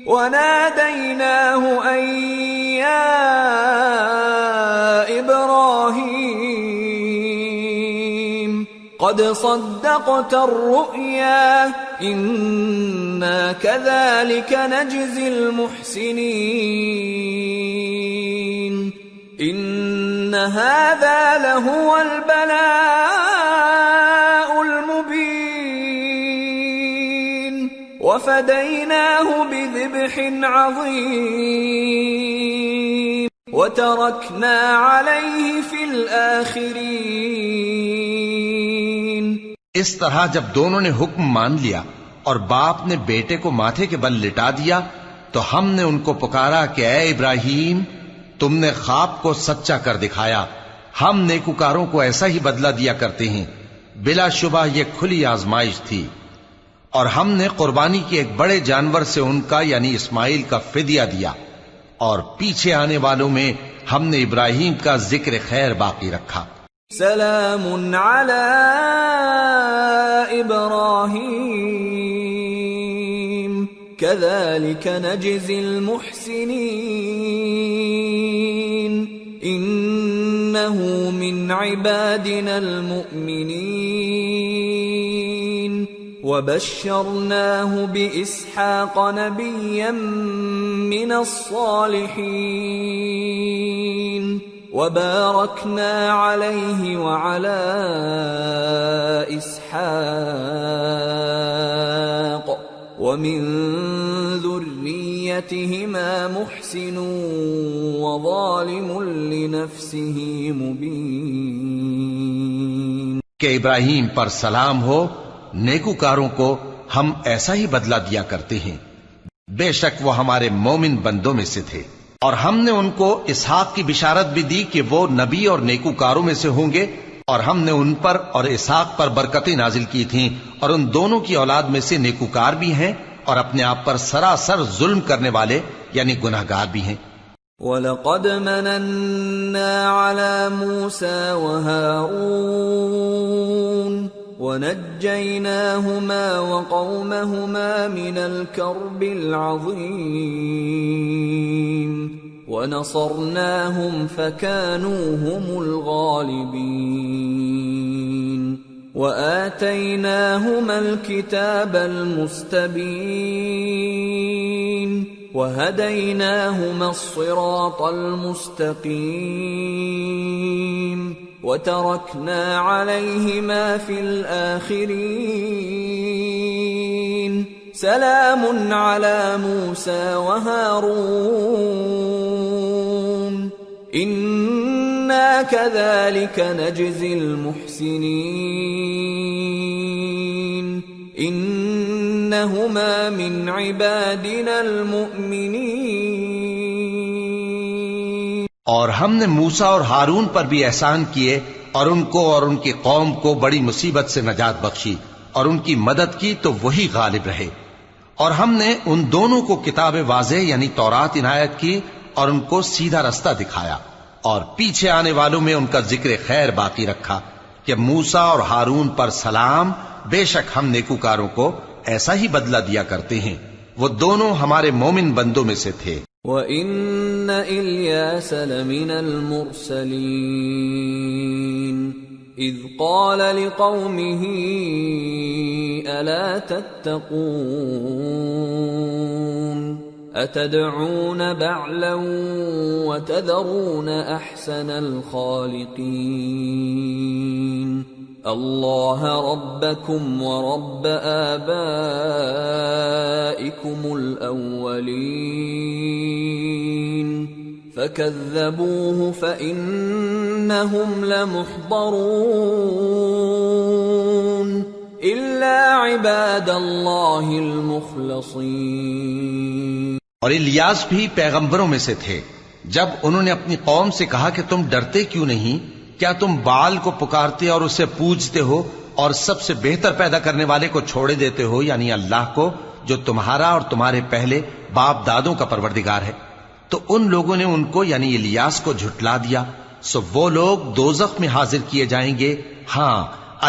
وناديناه ان يا ابراهيم قد صدقت الرؤيا إنا كذلك نجزي المحسنين إن هذا لهو البلاء المبين وفديناه بذبح عظيم وتركنا عليه في الآخرين۔
اس طرح جب دونوں نے حکم مان لیا اور باپ نے بیٹے کو ماتھے کے بل لٹا دیا تو ہم نے ان کو پکارا کہ اے ابراہیم تم نے خواب کو سچا کر دکھایا، ہم نیکوکاروں کو ایسا ہی بدلہ دیا کرتے ہیں، بلا شبہ یہ کھلی آزمائش تھی۔ اور ہم نے قربانی کی ایک بڑے جانور سے ان کا یعنی اسماعیل کا فدیہ دیا، اور پیچھے آنے والوں میں ہم نے ابراہیم کا ذکر خیر باقی رکھا۔
سلام علی ابراہیم کذالک نجزی المحسنین انہ من عبادنا المؤمنین وبشرناه بإسحاق نبيا من الصالحين وباركنا عليه وعلى إسحاق ومن ذريتهما محسن وظالم لنفسه مبين۔
کہ ابراہیم پر سلام ہو، نیکوکاروں کو ہم ایسا ہی بدلہ دیا کرتے ہیں، بے شک وہ ہمارے مومن بندوں میں سے تھے۔ اور ہم نے ان کو اسحاق کی بشارت بھی دی کہ وہ نبی اور نیکوکاروں میں سے ہوں گے، اور ہم نے ان پر اور اسحاق پر برکتیں نازل کی تھیں، اور ان دونوں کی اولاد میں سے نیکوکار بھی ہیں اور اپنے آپ پر سراسر ظلم کرنے والے یعنی گناہگار بھی ہیں۔
وَلَقَدْ مَنَنَّا عَلَى مُوسَى وَهَارُونَ ونجيناهما وقومهما من الكرب العظيم ونصرناهم فكانوا هم الغالبين وآتيناهما الكتاب المستبين وهديناهما الصراط المستقيم وتركنا عليهما في الآخرين سلام على موسى وهارون إنا كذلك نجزي المحسنين إنهما من عبادنا المؤمنين.
اور ہم نے موسیٰ اور ہارون پر بھی احسان کیے اور ان کو اور ان کی قوم کو بڑی مصیبت سے نجات بخشی اور ان کی مدد کی تو وہی غالب رہے. اور ہم نے ان دونوں کو کتاب واضح یعنی تورات عنایت کی اور ان کو سیدھا رستہ دکھایا اور پیچھے آنے والوں میں ان کا ذکر خیر باقی رکھا کہ موسیٰ اور ہارون پر سلام، بے شک ہم نیکوکاروں کو ایسا ہی بدلہ دیا کرتے ہیں، وہ دونوں ہمارے مومن بندوں میں سے تھے.
وَإِنَّ إِلْيَاسَ لَمِنَ الْمُرْسَلِينَ إِذْ قَالَ لِقَوْمِهِ أَلَا تَتَّقُونَ أَتَدْعُونَ بَعْلًا وَتَذَرُونَ أَحْسَنَ الْخَالِقِينَ اللَّهَ رَبَّكُمْ وَرَبَّ آبَائِكُمُ الْأَوَّلِينَ فَكَذَّبُوهُ فَإِنَّهُمْ لَمُحْضَرُونَ إِلَّا عِبَادَ اللَّهِ الْمُخْلَصِينَ.
اور الیاس بھی پیغمبروں میں سے تھے. جب انہوں نے اپنی قوم سے کہا کہ تم ڈرتے کیوں نہیں؟ کیا تم بال کو پکارتے اور اسے پوجتے ہو اور سب سے بہتر پیدا کرنے والے کو چھوڑے دیتے ہو یعنی اللہ کو جو تمہارا اور تمہارے پہلے باپ دادوں کا پروردگار ہے؟ تو ان لوگوں نے ان کو یعنی الیاس کو جھٹلا دیا، سو وہ لوگ دوزخ میں حاضر کیے جائیں گے. ہاں،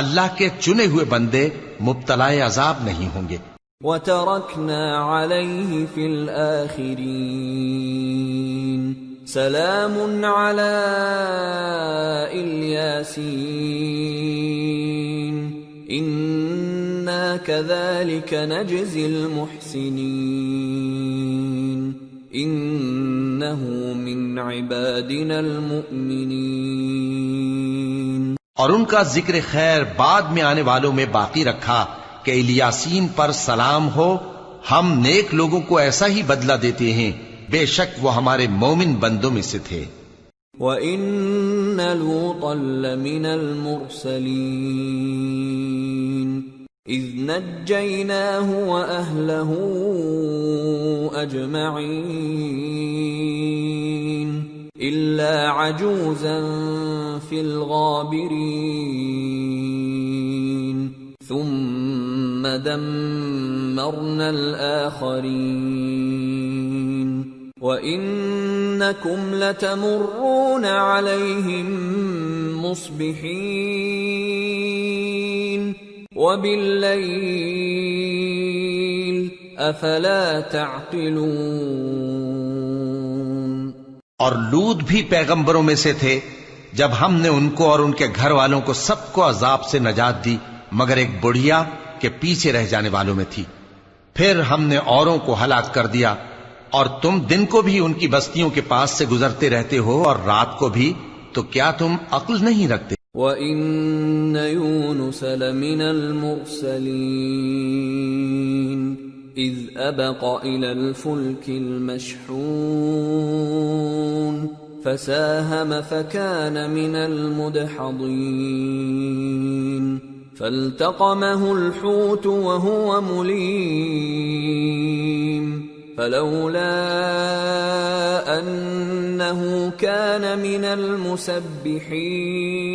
اللہ کے چنے ہوئے بندے مبتلا عذاب نہیں ہوں گے.
وَتَرَكْنَا عَلَيْهِ فِي الْآخِرِينَ سلام على الياسين إنا كذلك نجزي المحسنين إنه من عبادنا المؤمنين.
اور ان کا ذکر خیر بعد میں آنے والوں میں باقی رکھا کہ الیاسین پر سلام ہو، ہم نیک لوگوں کو ایسا ہی بدلہ دیتے ہیں، بے شک وہ ہمارے مومن بندوں میں سے تھے.
وَإِنَّ لُوطًا لَّمِنَ الْمُرْسَلِينَ إِذْ نَجَّيْنَاهُ وَأَهْلَهُ أَجْمَعِينَ إِلَّا عَجُوزًا فِي الْغَابِرِينَ ثُمَّ دَمَّرْنَا الْآخَرِينَ وَإِنَّكُمْ لَتَمُرُّونَ عَلَيْهِمْ مُصْبِحِينَ وَبِاللَّيْلِ أَفَلَا تَعْقِلُونَ.
اور لوط بھی پیغمبروں میں سے تھے. جب ہم نے ان کو اور ان کے گھر والوں کو سب کو عذاب سے نجات دی مگر ایک بڑھیا کہ پیچھے رہ جانے والوں میں تھی. پھر ہم نے اوروں کو ہلاک کر دیا، اور تم دن کو بھی ان کی بستیوں کے پاس سے گزرتے رہتے ہو اور رات کو بھی، تو کیا تم عقل نہیں رکھتے؟
وَإِنَّ يُونُسَ لَمِنَ الْمُرْسَلِينَ إِذْ أَبَقَ إِلَى الْفُلْكِ الْمَشْحُونِ فَسَاهَمَ فَكَانَ مِنَ الْمُدْحَضِينَ فَالْتَقَمَهُ الْحُوتُ وَهُوَ مُلِيمٌ فلولا أنه كان من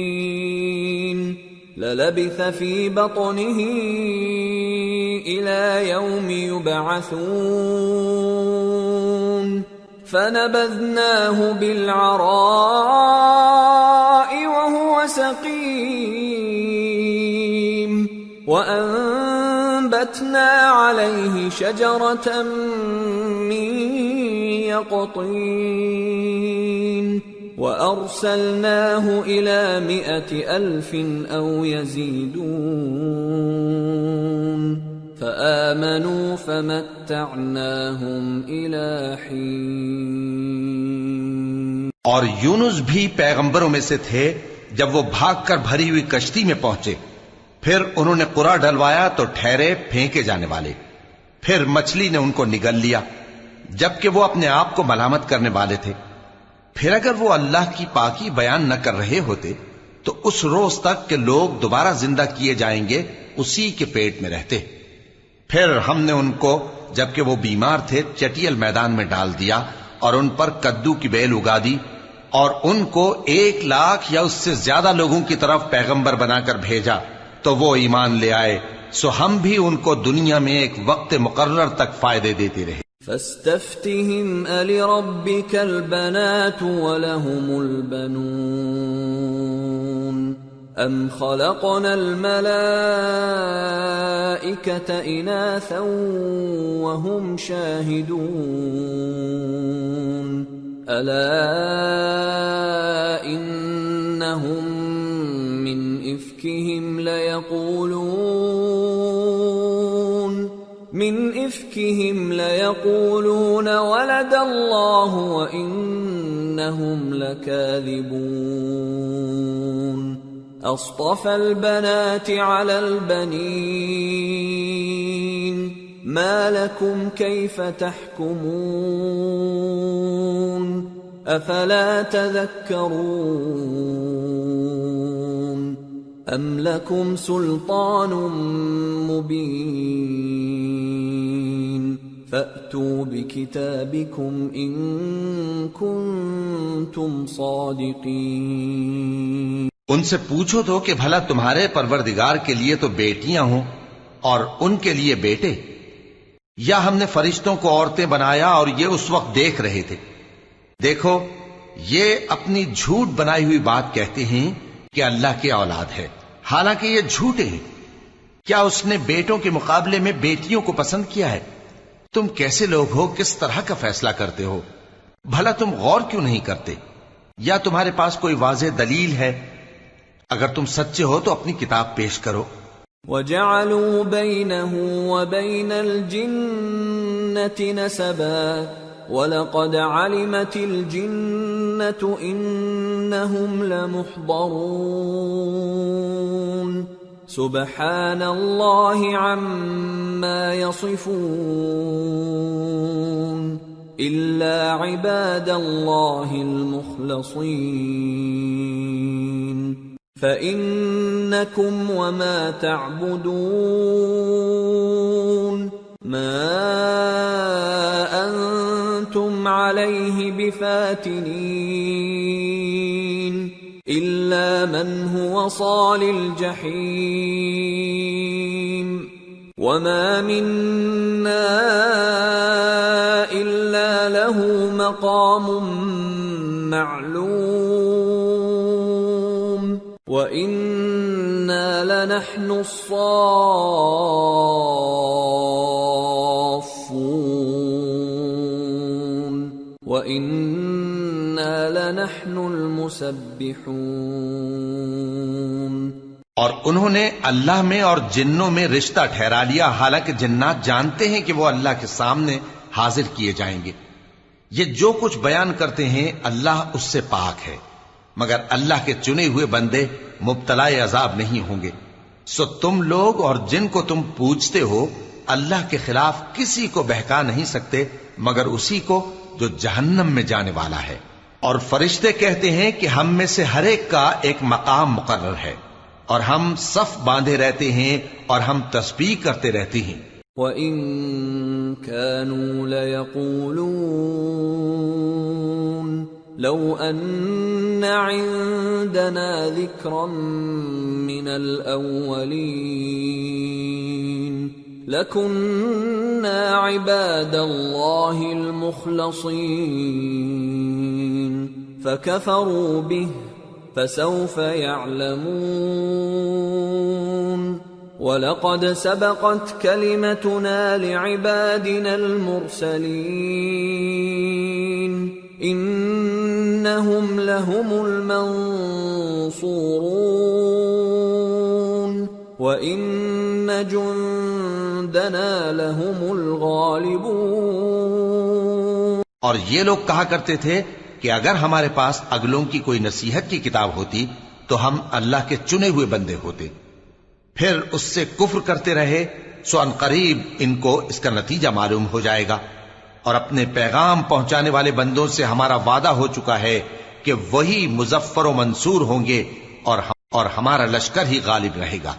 المسبحين للبث في بطنه إلى يوم يبعثون فنبذناه بالعراء وهو سقيم وَأَنبَتْنَا عَلَيْهِ شَجَرَةً مِّن يَقْطِينٍ وَأَرْسَلْنَاهُ إِلَى 100,000 أَوْ يَزِيدُونَ فَآمَنُوا فَمَتَّعْنَاهُمْ إِلَى حِينٍ۔
اور یونس بھی پیغمبروں میں سے تھے جب وہ بھاگ کر بھری ہوئی کشتی میں پہنچے، پھر انہوں نے قرا ڈلوایا تو ٹھہرے پھینکے جانے والے، پھر مچھلی نے ان کو نگل لیا جبکہ وہ اپنے آپ کو ملامت کرنے والے تھے۔ پھر اگر وہ اللہ کی پاکی بیان نہ کر رہے ہوتے تو اس روز تک کہ لوگ دوبارہ زندہ کیے جائیں گے اسی کے پیٹ میں رہتے۔ پھر ہم نے ان کو جبکہ وہ بیمار تھے چٹیل میدان میں ڈال دیا اور ان پر کدو کی بیل اگا دی، اور ان کو 1,00,000 یا اس سے زیادہ لوگوں کی طرف پیغمبر بنا کر بھیجا تو وہ ایمان لے آئے، سو ہم بھی ان کو دنیا میں ایک وقت مقرر تک فائدے دیتے رہے۔
فاستفتهم ألربك البنات ولهم البنون أم خلقنا الملائكة إناثا وهم شاهدون ألا إنهم من إفكهم ليقولون ولد الله وإنهم لكاذبون أصطفى البنات على البنين ما لكم كيف تحكمون أفلا تذكرون أم لكم سلطان مبين فأتوا بكتابكم إن كنتم صادقين۔
ان سے پوچھو تو کہ بھلا تمہارے پروردگار کے لیے تو بیٹیاں ہوں اور ان کے لیے بیٹے، یا ہم نے فرشتوں کو عورتیں بنایا اور یہ اس وقت دیکھ رہے تھے؟ دیکھو یہ اپنی جھوٹ بنائی ہوئی بات کہتے ہیں کہ اللہ کی اولاد ہے، حالانکہ یہ جھوٹے ہیں۔ کیا اس نے بیٹوں کے مقابلے میں بیٹیوں کو پسند کیا ہے؟ تم کیسے لوگ ہو، کس طرح کا فیصلہ کرتے ہو؟ بھلا تم غور کیوں نہیں کرتے؟ یا تمہارے پاس کوئی واضح دلیل ہے؟ اگر تم سچے ہو تو اپنی کتاب پیش کرو۔
وَجَعَلُوا بَيْنَهُ وَبَيْنَ الْجِنَّةِ نَسَبًا وَلَقَدْ عَلِمَتِ الْجِنَّةُ إِنَّهُمْ لَمُحْضَرُونَ سُبْحَانَ اللَّهِ عَمَّا يَصِفُونَ إِلَّا عِبَادَ اللَّهِ الْمُخْلَصِينَ فَإِنَّكُمْ وَمَا تَعْبُدُونَ مَا أَنْتُمْ عَلَيْهِ بِفَاتِنِينَ إِلَّا مَنْ هُوَ صَالِ الْجَحِيمِ وَمَا مِنَّا إِلَّا لَهُ مَقَامٌ مَّعْلُومٌ وَإِنَّا لَنَحْنُ الصَّافُّونَ وَإِنَّا لَنَحْنُ الْمُسَبِّحُونَ۔
اور انہوں نے اللہ میں اور جنوں میں رشتہ ٹھہرا لیا، حالانکہ جنات جانتے ہیں کہ وہ اللہ کے سامنے حاضر کیے جائیں گے۔ یہ جو کچھ بیان کرتے ہیں اللہ اس سے پاک ہے، مگر اللہ کے چنے ہوئے بندے مبتلا عذاب نہیں ہوں گے۔ سو تم لوگ اور جن کو تم پوجتے ہو اللہ کے خلاف کسی کو بہکا نہیں سکتے مگر اسی کو جو جہنم میں جانے والا ہے۔ اور فرشتے کہتے ہیں کہ ہم میں سے ہر ایک کا ایک مقام مقرر ہے، اور ہم صف باندھے رہتے ہیں اور ہم تسبیح کرتے رہتے ہیں۔
وَإِن كَانُوا لَيَقُولُونَ لَوْ أَنَّ عِندَنَا ذِكْرًا مِّنَ الْأَوَّلِينَ لَكُنَّا عِبَادَ اللَّهِ الْمُخْلَصِينَ فَكَفَرُوا بِهِ فَسَوْفَ يَعْلَمُونَ وَلَقَدْ سَبَقَتْ كَلِمَتُنَا لِعِبَادِنَا الْمُرْسَلِينَ إِنَّهُمْ لَهُمُ الْمَنصُورُونَ وَإِنَّ جُندَنَا لَهُمُ الْغَالِبُونَ۔
اور یہ لوگ کہا کرتے تھے کہ اگر ہمارے پاس اگلوں کی کوئی نصیحت کی کتاب ہوتی تو ہم اللہ کے چنے ہوئے بندے ہوتے، پھر اس سے کفر کرتے رہے، سو ان قریب ان کو اس کا نتیجہ معلوم ہو جائے گا۔ اور اپنے پیغام پہنچانے والے بندوں سے ہمارا وعدہ ہو چکا ہے کہ وہی مظفر و منصور ہوں گے اور ہمارا لشکر ہی غالب رہے گا۔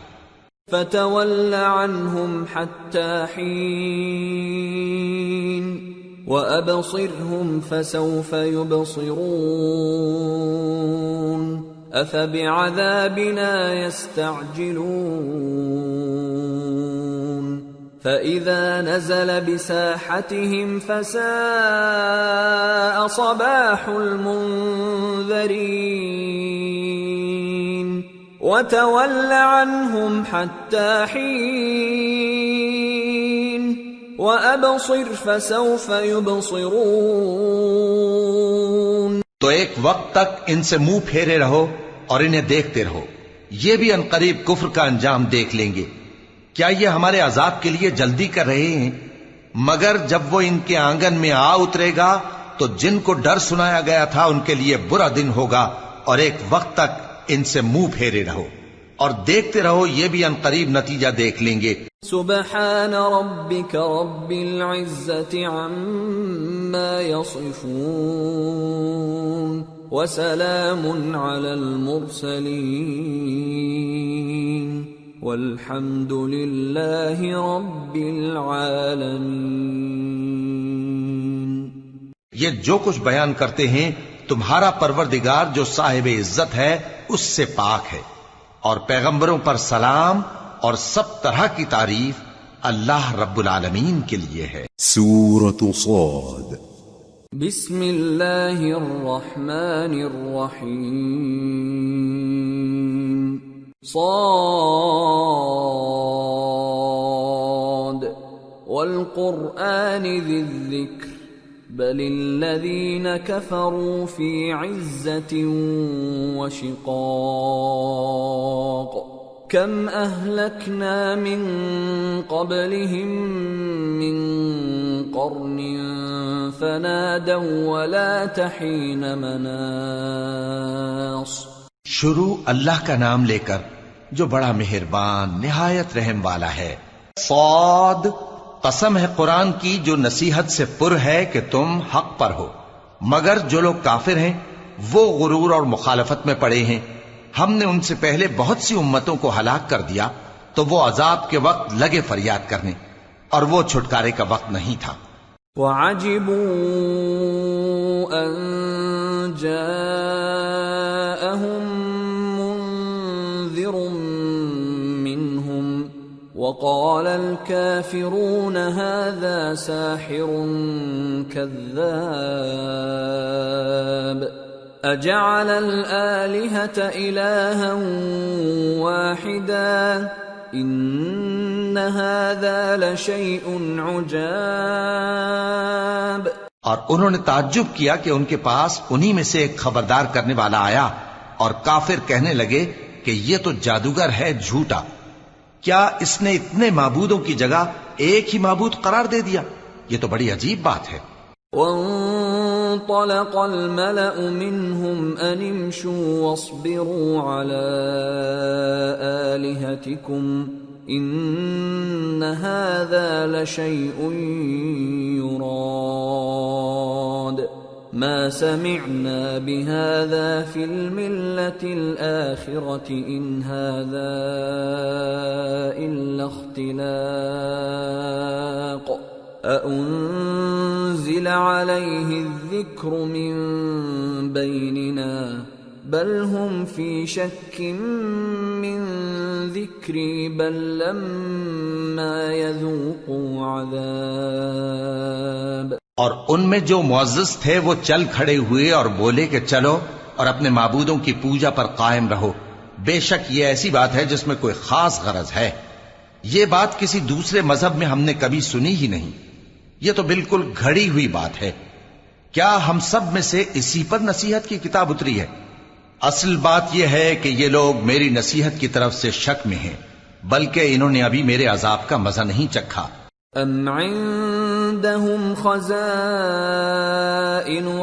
فَتَوَلَّ عَنْهُمْ حَتَّى حِينٍ وَأَبْصِرْهُمْ فَسَوْفَ يُبْصِرُونَ أَفَبِعَذَابِنَا يَسْتَعْجِلُونَ فَإِذَا نَزَلَ بِسَاحَتِهِمْ فَسَاءَ صَبَاحُ الْمُنذَرِينَ وَتَوَلَّ عَنْهُمْ حَتَّى حِينٍ وَأَبْصِرْ فَسَوْفَ يُبْصِرُونَ۔
تو ایک وقت تک ان سے منہ پھیرے رہو اور انہیں دیکھتے رہو، یہ بھی عنقریب کفر کا انجام دیکھ لیں گے۔ کیا یہ ہمارے عذاب کے لیے جلدی کر رہے ہیں؟ مگر جب وہ ان کے آنگن میں آ اترے گا تو جن کو ڈر سنایا گیا تھا ان کے لیے برا دن ہوگا، اور ایک وقت تک ان سے منہ پھیرے رہو اور دیکھتے رہو، یہ بھی عنقریب نتیجہ دیکھ لیں گے۔
سبحان ربك رب العزة عما يصفون وسلام على المرسلين والحمد لله رب العالمين۔
یہ جو کچھ بیان کرتے ہیں تمہارا پروردگار جو صاحب عزت ہے اس سے پاک ہے، اور پیغمبروں پر سلام اور سب طرح کی تعریف اللہ رب العالمین کے لیے ہے۔
سورة صاد۔
بسم اللہ الرحمن الرحیم۔ صاد والقرآن ذی الذکر بل الذین کفروا فی عزة وشقاق کم اہلکنا من قبلہم من قرن فنادوا ولا تحین مناص۔
شروع اللہ کا نام لے کر جو بڑا مہربان نہایت رحم والا ہے۔ صاد، قسم ہے قرآن کی جو نصیحت سے پر ہے کہ تم حق پر ہو، مگر جو لوگ کافر ہیں وہ غرور اور مخالفت میں پڑے ہیں۔ ہم نے ان سے پہلے بہت سی امتوں کو ہلاک کر دیا تو وہ عذاب کے وقت لگے فریاد کرنے، اور وہ چھٹکارے کا وقت نہیں تھا۔
وَعَجِبُوا أَن جَاءَهُم مُّنذِرٌ مِّنْهُمْ وَقَالَ الْكَافِرُونَ هَذَا سَاحِرٌ كَذَّابٌ أَجَعَلَ الْآلِهَةَ إِلَٰهًا وَاحِدًا إِنَّ هَٰذَا لَشَيْءٌ عُجَابٌ۔
اور انہوں نے تعجب کیا کہ ان کے پاس انہی میں سے ایک خبردار کرنے والا آیا، اور کافر کہنے لگے کہ یہ تو جادوگر ہے جھوٹا، کیا اس نے اتنے معبودوں کی جگہ ایک ہی معبود قرار دے دیا؟ یہ تو بڑی عجیب بات ہے۔
وانطلق الملأ منهم أن امشوا واصبروا على آلهتكم إن هذا لشيء يراد ما سمعنا بهذا في الملة الآخرة إن هذا إلا اختلاق أأنزل عليه الذكر من بيننا بل هم في شك من ذكري بل لما يذوقوا عذاب۔
اور ان میں جو معزز تھے وہ چل کھڑے ہوئے اور بولے کہ چلو اور اپنے معبودوں کی پوجا پر قائم رہو، بے شک یہ ایسی بات ہے جس میں کوئی خاص غرض ہے۔ یہ بات کسی دوسرے مذہب میں ہم نے کبھی سنی ہی نہیں. یہ تو بالکل گھڑی ہوئی بات ہے. کیا ہم سب میں سے اسی پر نصیحت کی کتاب اتری ہے؟ اصل بات یہ ہے کہ یہ لوگ میری نصیحت کی طرف سے شک میں ہیں، بلکہ انہوں نے ابھی میرے عذاب کا مزہ نہیں چکھا.
ام عندهم خزائن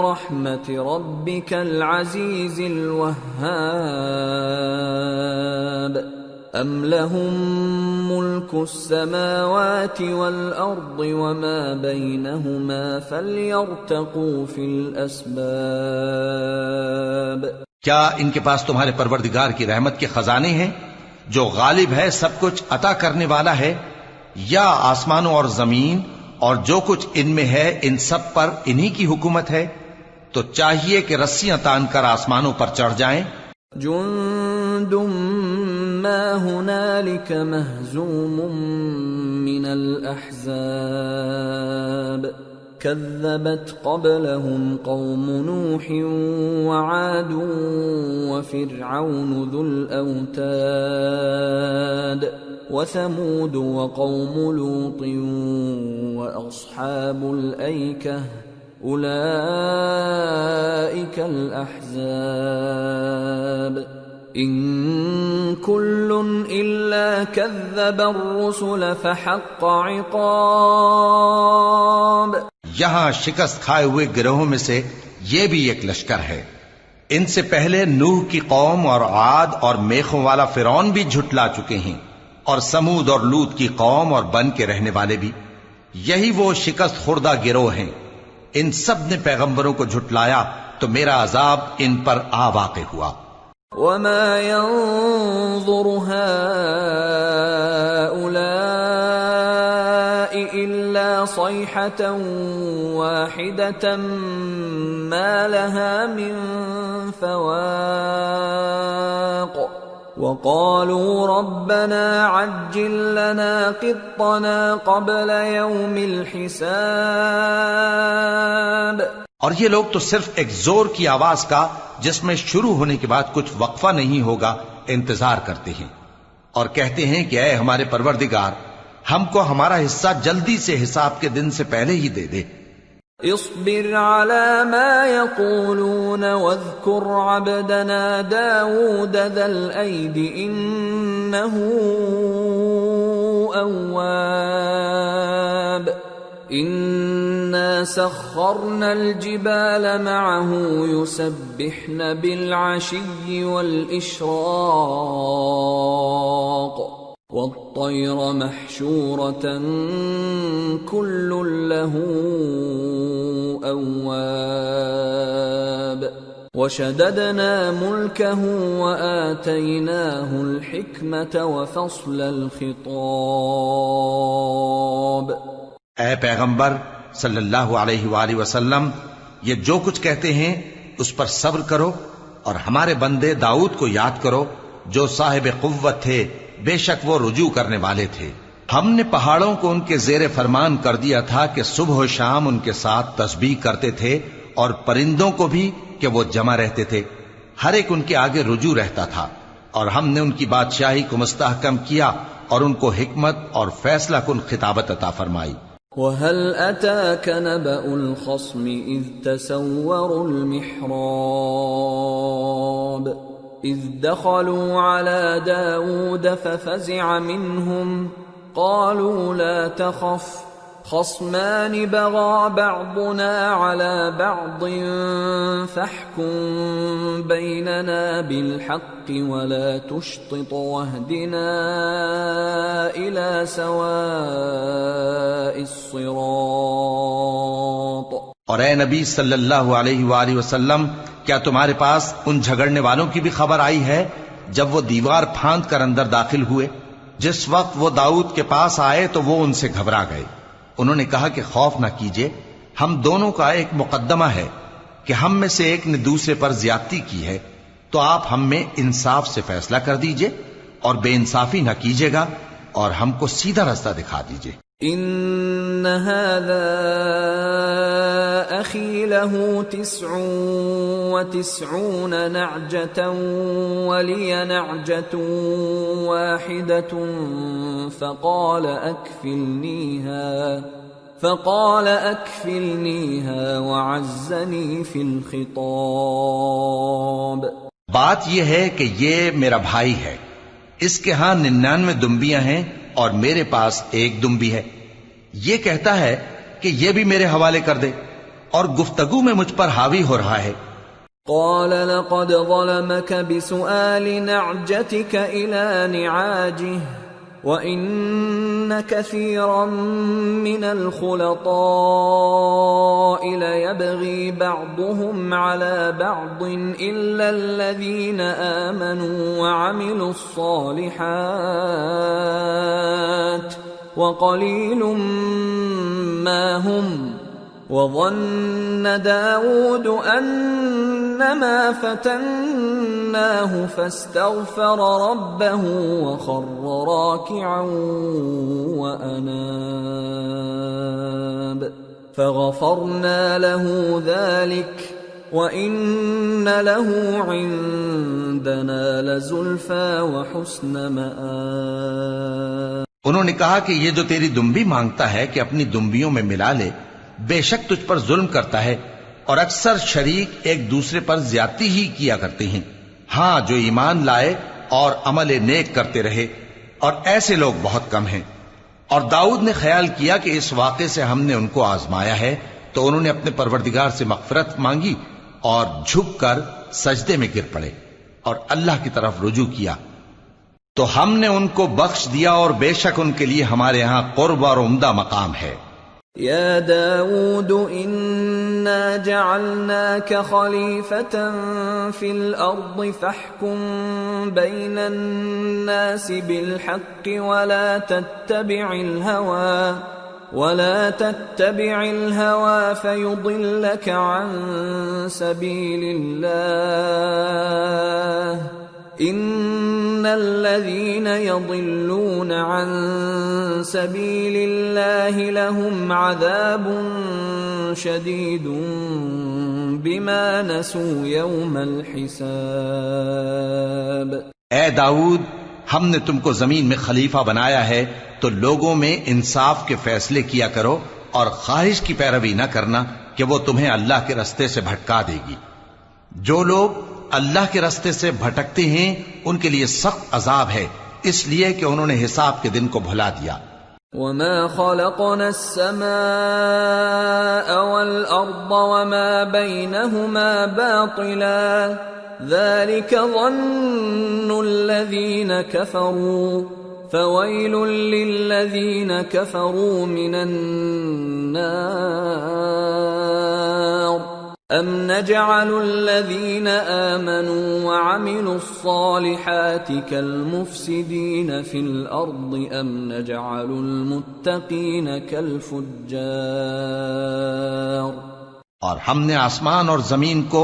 رحمت ربك العزیز الوهاب ام لهم ملك السماوات والارض وما بينهما فليرتقوا في الاسباب.
کیا ان کے پاس تمہارے پروردگار کی رحمت کے خزانے ہیں جو غالب ہے، سب کچھ عطا کرنے والا ہے، یا آسمانوں اور زمین اور جو کچھ ان میں ہے ان سب پر انہی کی حکومت ہے؟ تو چاہیے کہ رسیاں تان کر آسمانوں پر چڑھ جائیں.
جند ما هنالك مهزوم من الأحزاب كذبت قبلهم قوم نوح وعاد وفرعون ذو الأوتاد وثمود وقوم لوط وأصحاب الأيكة أولئك الأحزاب إن كل إلا كذب الرسل فحق عقاب.
یہاں شکست کھائے ہوئے گروہوں میں سے یہ بھی ایک لشکر ہے. ان سے پہلے نوح کی قوم اور عاد اور میخوں والا فرعون بھی جھٹلا چکے ہیں، اور سمود اور لوط کی قوم اور بن کے رہنے والے بھی. یہی وہ شکست خوردہ گروہ ہیں. ان سب نے پیغمبروں کو جھٹلایا تو میرا عذاب ان پر آ واقع ہوا.
وما ينظر هؤلاء إلا صيحة واحدة ما لها من فواق وقالوا ربنا عجل لنا قطنا قبل يوم الحساب.
اور یہ لوگ تو صرف ایک زور کی آواز کا جس میں شروع ہونے کے بعد کچھ وقفہ نہیں ہوگا انتظار کرتے ہیں، اور کہتے ہیں کہ اے ہمارے پروردگار، ہم کو ہمارا حصہ جلدی سے حساب کے دن سے پہلے ہی دے دے.
اصبر على ما يقولون واذكر عبدنا داود ذا الأيد إنه أواب. إنا سخرنا الجبال معه يسبحن بالعشي والإشراق والطير محشورة كل له أواب. وشددنا ملكه وآتيناه الحكمة وفصل الخطاب.
اے پیغمبر صلی اللہ علیہ وآلہ وسلم، یہ جو کچھ کہتے ہیں اس پر صبر کرو، اور ہمارے بندے داؤد کو یاد کرو جو صاحب قوت تھے، بے شک وہ رجوع کرنے والے تھے. ہم نے پہاڑوں کو ان کے زیر فرمان کر دیا تھا کہ صبح و شام ان کے ساتھ تسبیح کرتے تھے، اور پرندوں کو بھی کہ وہ جمع رہتے تھے، ہر ایک ان کے آگے رجوع رہتا تھا. اور ہم نے ان کی بادشاہی کو مستحکم کیا اور ان کو حکمت اور فیصلہ کن خطابت عطا فرمائی.
وَهَلْ أَتَاكَ نَبَأُ الْخَصْمِ إِذْ تَسَوَّرُوا الْمِحْرَابَ إِذْ دَخَلُوا عَلَى دَاوُودَ فَفَزِعَ مِنْهُمْ قَالُوا لَا تَخَفْ خَصْمَانِ بَغَى بَعْضُنَا عَلَى بَعْضٍ فَاحْكُم بَيْنَنَا بِالْحَقِّ وَلَا تُشْطِطْ وَاهْدِنَا إِلَى سَوَاءِ الصِّرَاطِ.
اور اے نبی صلی اللہ علیہ وآلہ وسلم، کیا تمہارے پاس ان جھگڑنے والوں کی بھی خبر آئی ہے جب وہ دیوار پھاند کر اندر داخل ہوئے؟ جس وقت وہ داؤد کے پاس آئے تو وہ ان سے گھبرا گئے. انہوں نے کہا کہ خوف نہ کیجیے، ہم دونوں کا ایک مقدمہ ہے کہ ہم میں سے ایک نے دوسرے پر زیادتی کی ہے، تو آپ ہم میں انصاف سے فیصلہ کر دیجئے اور بے انصافی نہ کیجیے گا، اور ہم کو سیدھا راستہ دکھا دیجئے.
ان هذا أخي له 99 نعجة ولي نعجة واحدة فقال أكفلنيها وعزني في الخطاب.
بات یہ ہے کہ یہ میرا بھائی ہے، اس کے ہاں 99 دمبیاں ہیں اور میرے پاس ایک دمبی ہے. یہ کہتا ہے کہ یہ بھی میرے حوالے کر دے، اور گفتگو میں مجھ پر حاوی ہو رہا ہے.
قال لقد ظلمك بسؤال نعجتك إلى نعاجه وَإِنَّ كَثِيرًا مِّنَ الْخُلَطَاءِ لَيَبْغِي بَعْضُهُمْ عَلَى بَعْضٍ إِلَّا الَّذِينَ آمَنُوا وَعَمِلُوا الصَّالِحَاتِ وَقَلِيلٌ مَّا هُمْ. وَظَنَّ دَاوُودُ أَنَّمَا فَتَنَّاهُ فَاسْتَغْفَرَ رَبَّهُ وَخَرَّ رَاكِعًا وَأَنَابَ فَغَفَرْنَا لَهُ ذَلِكَ وَإِنَّ لَهُ عِندَنَا لَزُلْفَىٰ وَحُسْنَ مَآبٍ.
انہوں نے کہا کہ یہ جو تیری دمبی مانگتا ہے کہ اپنی دمبیوں میں ملا لے، بے شک تجھ پر ظلم کرتا ہے، اور اکثر شریک ایک دوسرے پر زیادتی ہی کیا کرتے ہیں. ہاں، جو ایمان لائے اور عمل نیک کرتے رہے، اور ایسے لوگ بہت کم ہیں. اور داؤد نے خیال کیا کہ اس واقعے سے ہم نے ان کو آزمایا ہے، تو انہوں نے اپنے پروردگار سے مغفرت مانگی اور جھک کر سجدے میں گر پڑے اور اللہ کی طرف رجوع کیا، تو ہم نے ان کو بخش دیا، اور بے شک ان کے لیے ہمارے ہاں قرب اور عمدہ مقام ہے.
يا داود إنا جعلناك خليفة في الأرض فاحكم بين الناس بالحق ولا تتبع الهوى فيضلك عن سبيل الله إن الذين يضلون عن سبيل الله لهم عذاب شديد بما نسوا يوم الحساب.
اے داؤد، ہم نے تم کو زمین میں خلیفہ بنایا ہے، تو لوگوں میں انصاف کے فیصلے کیا کرو، اور خواہش کی پیروی نہ کرنا کہ وہ تمہیں اللہ کے رستے سے بھٹکا دے گی. جو لوگ اللہ کے رستے سے بھٹکتے ہیں ان کے لیے سخت عذاب ہے، اس لیے کہ انہوں نے حساب کے دن کو بھلا دیا.
وَمَا خَلَقْنَا السَّمَاءَ وَالْأَرْضَ وَمَا بَيْنَهُمَا بَاطِلًا ذَلِكَ ظَنُّ الَّذِينَ كَفَرُوا فَوَيْلٌ لِّلَّذِينَ كَفَرُوا مِنَ النَّارِ. أَمْ نَجْعَلُ الَّذِينَ آمَنُوا وَعَمِلُوا الصَّالِحَاتِ كَالْمُفْسِدِينَ فِي الْأَرْضِ أَمْ نَجْعَلُ الْمُتَّقِينَ كَالْفُجَّارِ.
اور ہم نے آسمان اور زمین کو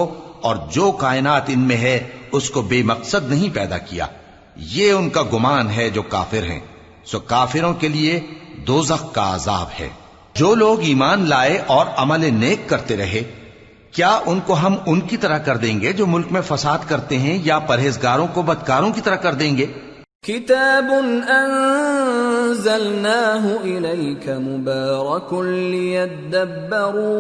اور جو کائنات ان میں ہے اس کو بے مقصد نہیں پیدا کیا. یہ ان کا گمان ہے جو کافر ہیں، سو کافروں کے لیے دوزخ کا عذاب ہے. جو لوگ ایمان لائے اور عمل نیک کرتے رہے، کیا ان کو ہم ان کی طرح کر دیں گے جو ملک میں فساد کرتے ہیں، یا پرہیزگاروں کو بدکاروں کی طرح کر دیں گے؟
کتاب انزلناه الیک مبارک لیدبروا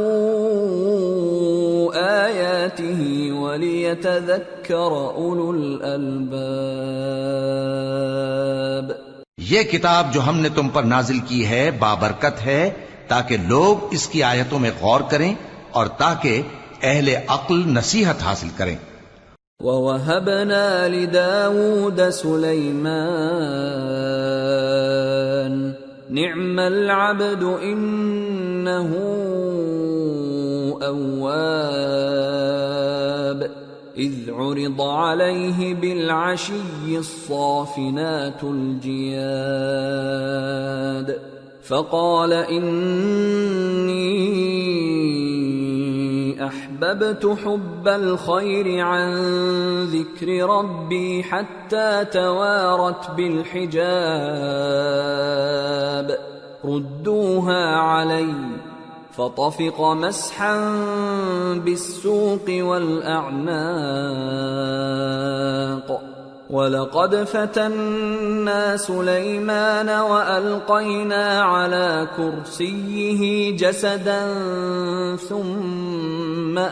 آیاته ولیتذکر اولو الالباب.
یہ کتاب جو ہم نے تم پر نازل کی ہے بابرکت ہے، تاکہ لوگ اس کی آیتوں میں غور کریں اور تاکہ اہل عقل نصیحت حاصل کریں.
وَوَهَبْنَا لِدَاوُودَ سُلَيْمَانَ نِعْمَ الْعَبْدُ إِنَّهُ أَوَّابٌ إِذْ عُرِضَ عَلَيْهِ بِالْعَشِيِّ الصَّافِنَاتُ الْجِيَادُ فَقَالَ إِنِّي أحببت حب الخير عن ذكر ربي حتى توارت بالحجاب ردوها علي فطفق مسحا بالسوق والأعناق وَلَقَدْ فَتَنَّا سُلَيْمَانَ وَأَلْقَيْنَا عَلَى كُرْسِيِّهِ جَسَدًا ثُمَّ أَنَابَ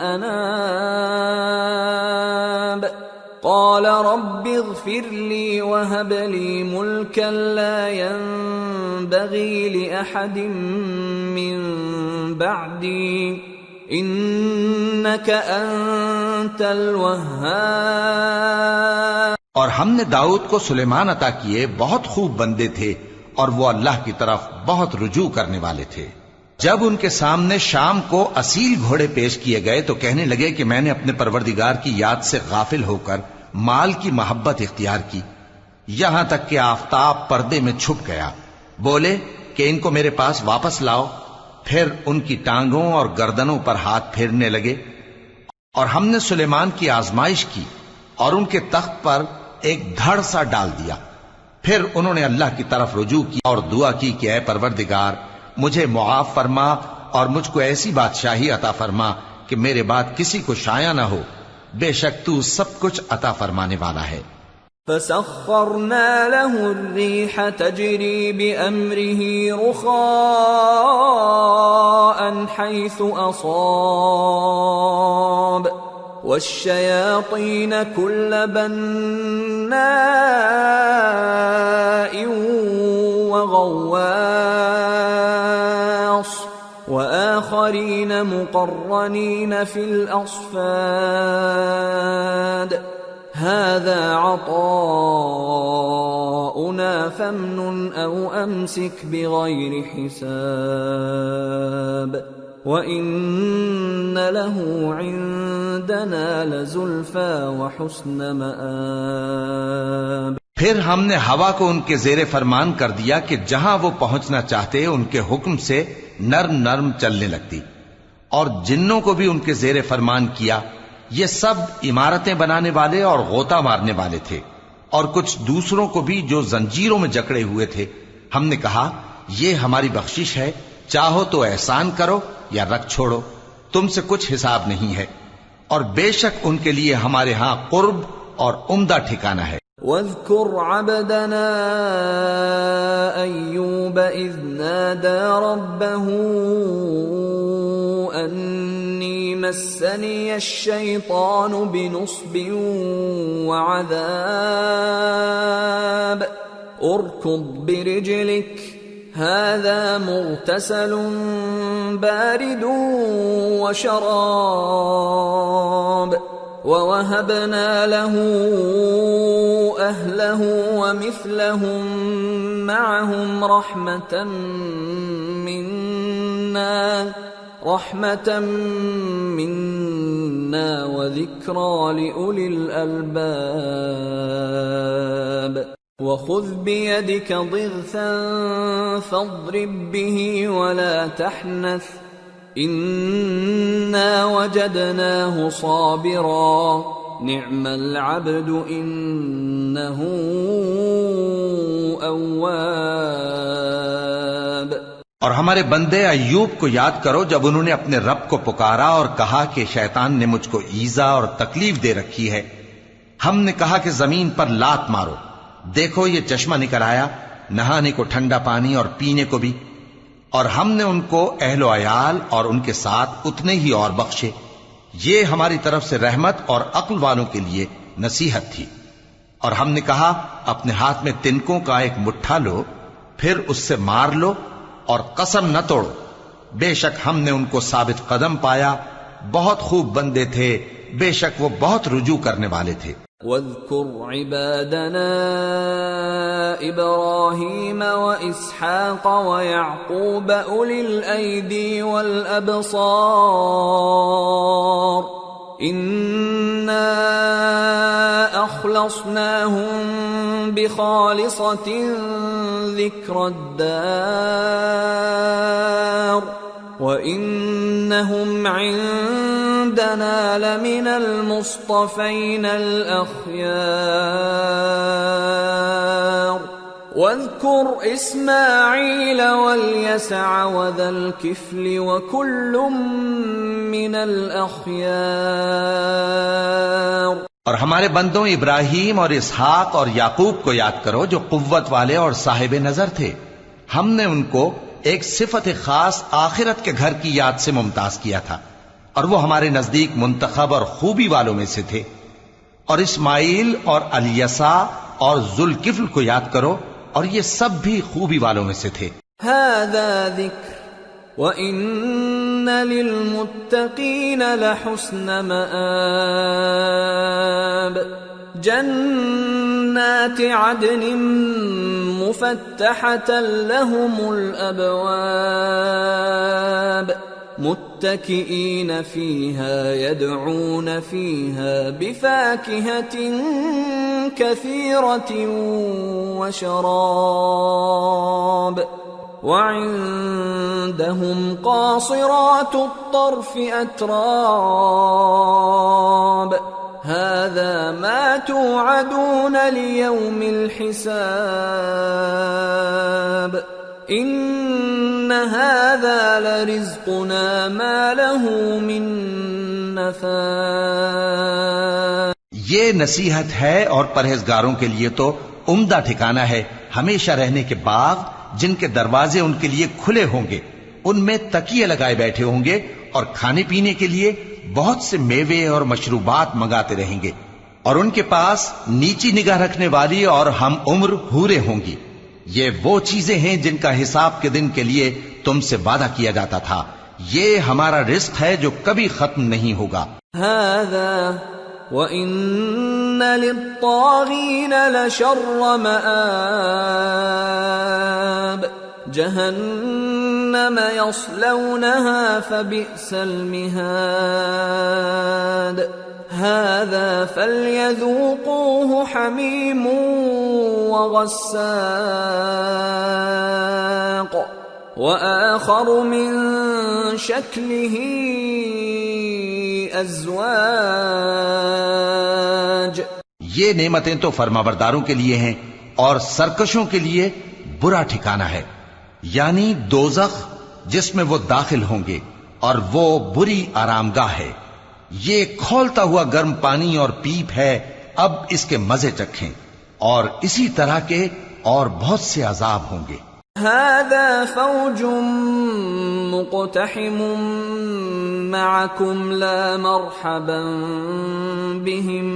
قَالَ رَبِّ اغْفِرْ لِي وَهَبْ لِي مُلْكًا لَا يَنبَغِي لِأَحَدٍ مِّن بَعْدِي إِنَّكَ أَنتَ الْوَهَّابُ۔
اور ہم نے داؤد کو سلیمان عطا کیے، بہت خوب بندے تھے اور وہ اللہ کی طرف بہت رجوع کرنے والے تھے۔ جب ان کے سامنے شام کو اصیل گھوڑے پیش کیے گئے تو کہنے لگے کہ میں نے اپنے پروردگار کی یاد سے غافل ہو کر مال کی محبت اختیار کی، یہاں تک کہ آفتاب پردے میں چھپ گیا۔ بولے کہ ان کو میرے پاس واپس لاؤ، پھر ان کی ٹانگوں اور گردنوں پر ہاتھ پھیرنے لگے۔ اور ہم نے سلیمان کی آزمائش کی اور ان کے تخت پر ایک دھڑ سا ڈال دیا۔ پھر انہوں نے اللہ کی طرف رجوع کی اور دعا کی کہ اے پروردگار مجھے معاف فرما اور مجھ کو ایسی بادشاہی عطا فرما کہ میرے بعد کسی کو شایع نہ ہو، بے شک تو سب کچھ عطا فرمانے والا ہے۔
فَسَخَّرْنَا لَهُ الرِّيحَ تَجْرِي بِأَمْرِهِ رُخَاءً حَيْثُ أَصَابَ وَالشَّيَاطِينَ كُلَّ بَنَّاءٍ وَغَوَّاصٍ وَآخَرِينَ مُقَرَّنِينَ فِي الْأَصْفَادِ هَذَا عَطَاؤُنَا فَامْنُنْ أَوْ أَمْسِكْ بِغَيْرِ حِسَابٍ وَإِنَّ لَهُ عِندَنَا لَزُلْفَىٰ وَحُسْنَ مَآبٍ۔
پھر ہم نے ہوا کو ان کے زیر فرمان کر دیا کہ جہاں وہ پہنچنا چاہتے ان کے حکم سے نرم نرم چلنے لگتی، اور جنوں کو بھی ان کے زیر فرمان کیا۔ یہ سب عمارتیں بنانے والے اور غوطہ مارنے والے تھے، اور کچھ دوسروں کو بھی جو زنجیروں میں جکڑے ہوئے تھے۔ ہم نے کہا یہ ہماری بخشش ہے، چاہو تو احسان کرو یا رکھ چھوڑو، تم سے کچھ حساب نہیں ہے، اور بے شک ان کے لیے ہمارے ہاں قرب اور عمدہ ٹھکانہ ہے۔
وَاذْكُرْ عَبْدَنَا أَيُّوبَ إِذْ نَادَى رَبَّهُ أَنِّي مَسَّنِيَ الشَّيْطَانُ بِنُصْبٍ وَعَذَابٍ ارْكُضْ بِرِجْلِكَ هَذَا مُغْتَسَلٌ بَارِدٌ وَشَرَابٌ وَوَهَبْنَا لَهُ أَهْلَهُ وَمِثْلَهُم مَّعَهُمْ رَحْمَةً مِّنَّا وَذِكْرَىٰ لِأُولِي الْأَلْبَابِ۔ وَخُذْ بِيَدِكَ ضِغْثًا فَاضْرِب بِّهِ وَلَا تَحْنَثْ إِنَّا وَجَدْنَاهُ صَابِرًا نِعْمَ الْعَبْدُ إِنَّهُ أَوَّابٌ۔
اور ہمارے بندے ایوب کو یاد کرو جب انہوں نے اپنے رب کو پکارا اور کہا کہ شیطان نے مجھ کو ایذا اور تکلیف دے رکھی ہے۔ ہم نے کہا کہ زمین پر لات مارو، دیکھو یہ چشمہ نکل آیا، نہانے کو ٹھنڈا پانی اور پینے کو بھی، اور ہم نے ان کو اہل و عیال اور ان کے ساتھ اتنے ہی اور بخشے۔ یہ ہماری طرف سے رحمت اور عقل والوں کے لیے نصیحت تھی۔ اور ہم نے کہا اپنے ہاتھ میں تنکوں کا ایک مٹھا لو، پھر اس سے مار لو اور قسم نہ توڑو، بے شک ہم نے ان کو ثابت قدم پایا، بہت خوب بندے تھے، بے شک وہ بہت رجوع کرنے والے تھے۔
وَاذْكُرْ عِبَادَنَا إِبْرَاهِيمَ وَإِسْحَاقَ وَيَعْقُوبَ أُولِي الْأَيْدِي وَالْأَبْصَارِ إِنَّا أَخْلَصْنَاهُمْ بِخَالِصَةٍ ذِكْرَى الدَّارِ وَإِنَّهُمْ عِندَنَا لَمِنَ الْمُصْطَفَيْنَ الْأَخْيَارِ واذكر إسماعيل واليسع وذا الكفل وكل من الأخيار.
اور ہمارے بندوں ابراہیم اور اسحاق اور یعقوب کو یاد کرو جو قوت والے اور صاحب نظر تھے. ہم نے ان کو ایک صفت خاص آخرت کے گھر کی یاد سے ممتاز کیا تھا اور وہ ہمارے نزدیک منتخب اور خوبی والوں میں سے تھے. اور اسماعیل اور الیسع اور ذوالکفل کو یاد کرو اور یہ سب بھی خوبی والوں میں سے تھے.
هذا ذکر وَإِنَّ لِلْمُتَّقِينَ لَحُسْنَ مَآبٍ. جنات عدن مفتحة لهم الأبواب متكئين فيها يدعون فيها بفاكهة كثيرة وشراب. وعندهم قاصرات الطرف أتراب. هذا ما توعدون ليوم الحساب. إن هذا لرزقنا ما له من نفاد.
یہ نصیحت ہے اور پرہیزگاروں کے لیے تو عمدہ ٹھکانہ ہے ہمیشہ رہنے کے باغ جن کے دروازے ان کے لیے کھلے ہوں گے. ان میں تکیے لگائے بیٹھے ہوں گے اور کھانے پینے کے لیے بہت سے میوے اور مشروبات منگاتے رہیں گے. اور ان کے پاس نیچی نگاہ رکھنے والی اور ہم عمر حوریں ہوں گی. یہ وہ چیزیں ہیں جن کا حساب کے دن کے لیے تم سے وعدہ کیا جاتا تھا. یہ ہمارا رزق ہے جو کبھی ختم نہیں ہوگا.
هذا وَإِنَّ لِلطَّاغِينَ لَشَرَّ مَآبٍ. جهنم يصلونها فبئس المهاد. هذا فليذوقوه حميم وغساق وآخر من شكله أزواج.
یہ نعمتیں تو فرمانبرداروں کے لیے ہیں اور سرکشوں کے لیے برا ٹھکانہ ہے، یعنی دوزخ جس میں وہ داخل ہوں گے اور وہ بری آرامگاہ ہے. یہ کھولتا ہوا گرم پانی اور پیپ ہے، اب اس کے مزے چکھیں. اور اسی طرح کے اور بہت سے عذاب ہوں گے.
هذا فوج مقتحم معكم لا مرحبا بهم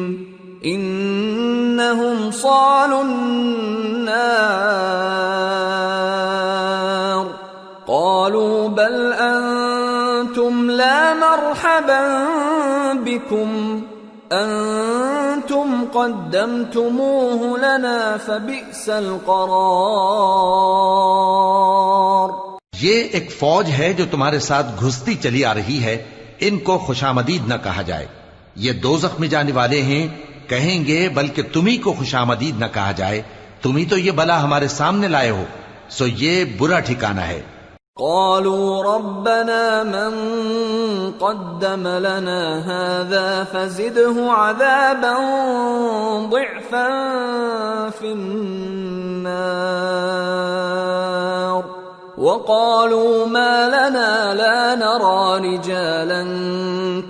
انهم صالوا النار. قالوا بل انتم لا مرحبا بكم انتم قدمتموه لنا فبئس القرار.
یہ ایک فوج ہے جو تمہارے ساتھ گھستی چلی آ رہی ہے، ان کو خوشامدید نہ کہا جائے. یہ دوزخ میں جانے والے ہیں، کہیں گے بلکہ تمہیں کو خوشامدید نہ کہا جائے، تمہیں تو یہ بلا ہمارے سامنے لائے ہو، سو یہ برا ٹھکانہ ہے.
قالوا ربنا من قدم لنا هذا فزده عذابا ضعفا في النار. وقالوا ما لنا لا نرى رجالا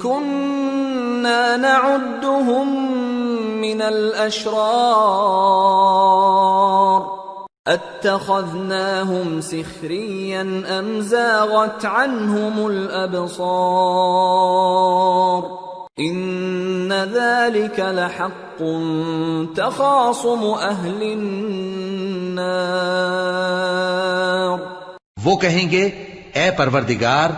كنا نعدهم من الأشرار اتخذناهم سخريا ام زاغت عنهم الابصار. ان ذلك لحق تخاصم اهل النار.
وہ کہیں گے اے پروردگار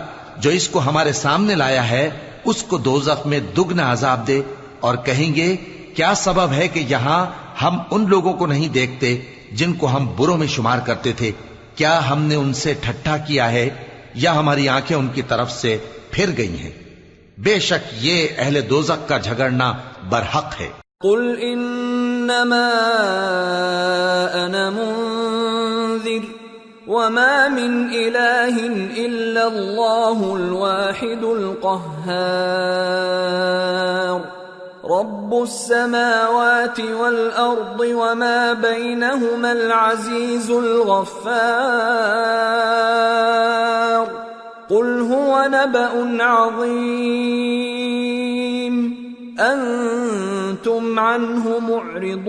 جو اس کو ہمارے سامنے لایا ہے اس کو دوزخ میں دگنا عذاب دے. اور کہیں گے کیا سبب ہے کہ یہاں ہم ان لوگوں کو نہیں دیکھتے جن کو ہم بروں میں شمار کرتے تھے؟ کیا ہم نے ان سے ٹھٹھا کیا ہے یا ہماری آنکھیں ان کی طرف سے پھر گئی ہیں؟ بے شک یہ اہل دوزخ کا جھگڑنا برحق ہے.
قل انما انا منذر وما من الہ الا اللہ الواحد القہار. رب السماوات والأرض وما بينهما العزيز الغفار قل هو نبأ عظيم أنتم عنه معرضون۔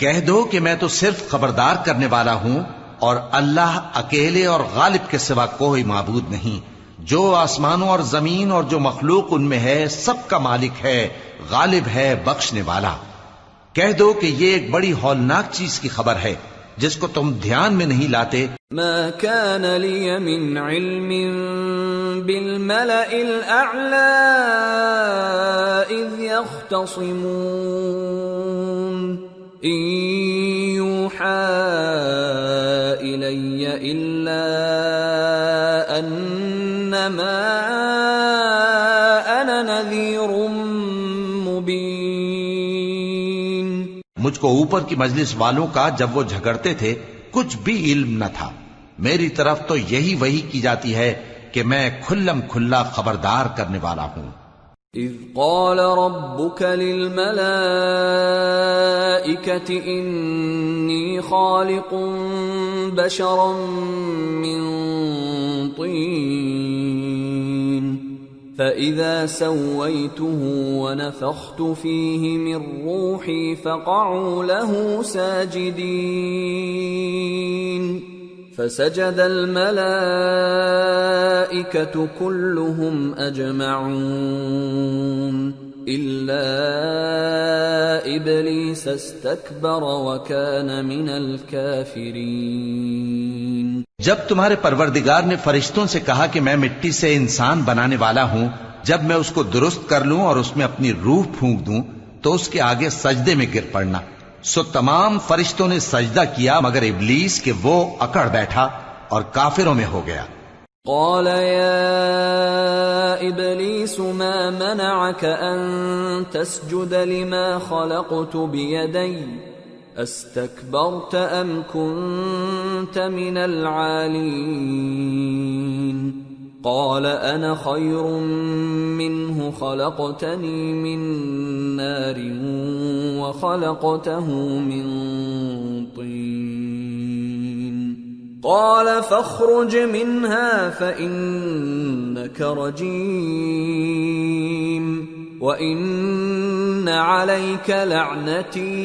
کہہ دو کہ میں تو صرف خبردار کرنے والا ہوں، اور اللہ اکیلے اور غالب کے سوا کوئی معبود نہیں۔ جو آسمانوں اور زمین اور جو مخلوق ان میں ہے سب کا مالک ہے، غالب ہے، بخشنے والا۔ کہہ دو کہ یہ ایک بڑی ہولناک چیز کی خبر ہے جس کو تم دھیان میں نہیں لاتے۔
ما كان لي من علم بالملأ الأعلى إذ يختصمون إن يوحى إلي إلا أنما أنا نذير مبين۔
مجھ کو اوپر کی مجلس والوں کا جب وہ جھگڑتے تھے کچھ بھی علم نہ تھا، میری طرف تو یہی وحی کی جاتی ہے کہ میں کھلم کھلا خبردار کرنے والا ہوں۔
اذ قال ربك للملائكة انی خالق بشرا من طین فإذا سويته ونفخت فيه من روحي فقعوا له ساجدين فسجد الملائكة كلهم أجمعون إلا إبليس استكبر وكان من الكافرين۔
جب تمہارے پروردگار نے فرشتوں سے کہا کہ میں مٹی سے انسان بنانے والا ہوں، جب میں اس کو درست کر لوں اور اس میں اپنی روح پھونک دوں تو اس کے آگے سجدے میں گر پڑنا۔ سو تمام فرشتوں نے سجدہ کیا مگر ابلیس کہ وہ اکڑ بیٹھا اور کافروں میں ہو گیا۔
قال يا إبليس ما منعك أن تسجد لما خلقت بيدي استكبرت أم كنت من العالين؟ قال أنا خير منه خلقتني من نار وخلقته من طين قال فاخرج منها فإنك رجيم وإن عليك لعنتي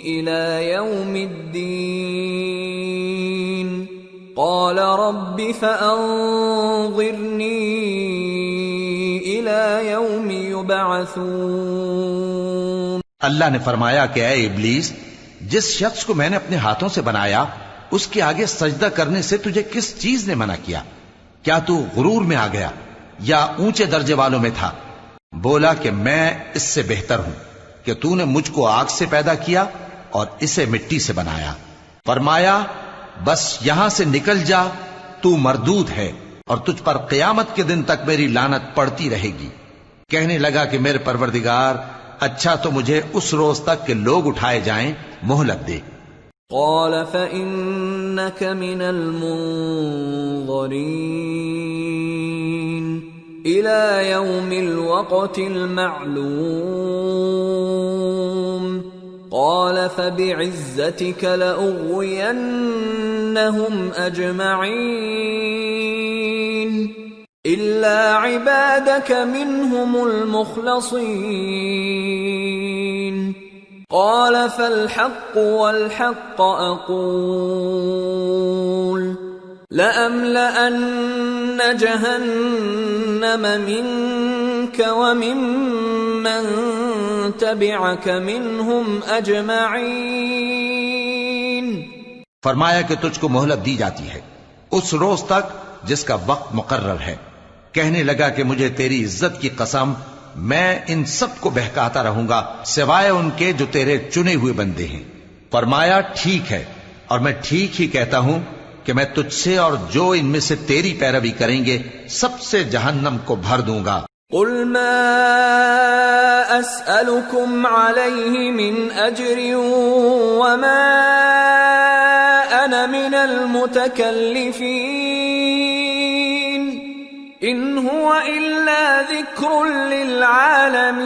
إلى يوم الدين قال رب فأنظرني إلى يوم يبعثون۔
اللہ نے فرمایا کہ اے ابلیس، جس شخص کو میں نے اپنے ہاتھوں سے بنایا اس کے آگے سجدہ کرنے سے تجھے کس چیز نے منع کیا؟ کیا تو غرور میں آ گیا یا اونچے درجے والوں میں تھا؟ بولا کہ میں اس سے بہتر ہوں کہ تو نے مجھ کو آگ سے پیدا کیا اور اسے مٹی سے بنایا۔ فرمایا بس یہاں سے نکل جا، تو مردود ہے اور تجھ پر قیامت کے دن تک میری لعنت پڑتی رہے گی۔ کہنے لگا کہ میرے پروردگار، اچھا تو مجھے اس روز تک کہ لوگ اٹھائے جائیں مہلت دے۔
قال فإنك من المنظرين إلى يوم الوقت المعلوم قال فبعزتك لأغوينهم أجمعين إلا عبادك منهم المخلصين قال فالحق والحق أقول لأملأن جهنم منك وممن تبعك منهم أجمعين۔
فرمایا کہ تجھ کو مہلت دی جاتی ہے اس روز تک جس کا وقت مقرر ہے۔ کہنے لگا کہ مجھے تیری عزت کی قسم، میں ان سب کو بہکاتا رہوں گا سوائے ان کے جو تیرے چنے ہوئے بندے ہیں۔ فرمایا ٹھیک ہے، اور میں ٹھیک ہی کہتا ہوں کہ میں تجھ سے اور جو ان میں سے تیری پیروی کریں گے سب سے جہنم کو بھر دوں گا۔
قل ما أسألكم عليه من أجر وما أنا من المتكلفين ان هو الا ذکر للعالمین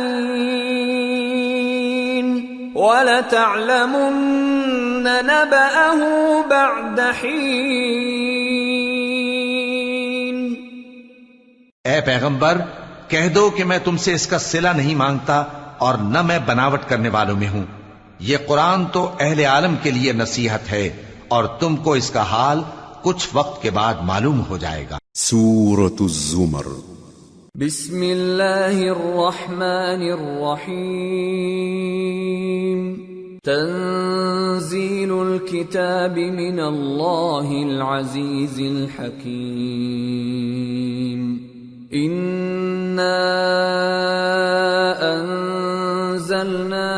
وَلَتَعْلَمُنَّ نَبَأَهُ بَعْدَ حِينٍ۔
اے پیغمبر کہہ دو کہ میں تم سے اس کا صلہ نہیں مانگتا اور نہ میں بناوٹ کرنے والوں میں ہوں۔ یہ قرآن تو اہل عالم کے لیے نصیحت ہے اور تم کو اس کا حال کچھ وقت کے بعد معلوم ہو جائے گا۔
سورة الزمر۔
بسم اللہ الرحمن الرحیم۔ تنزیل الکتاب من اللہ العزیز الحکیم۔ انا انزلنا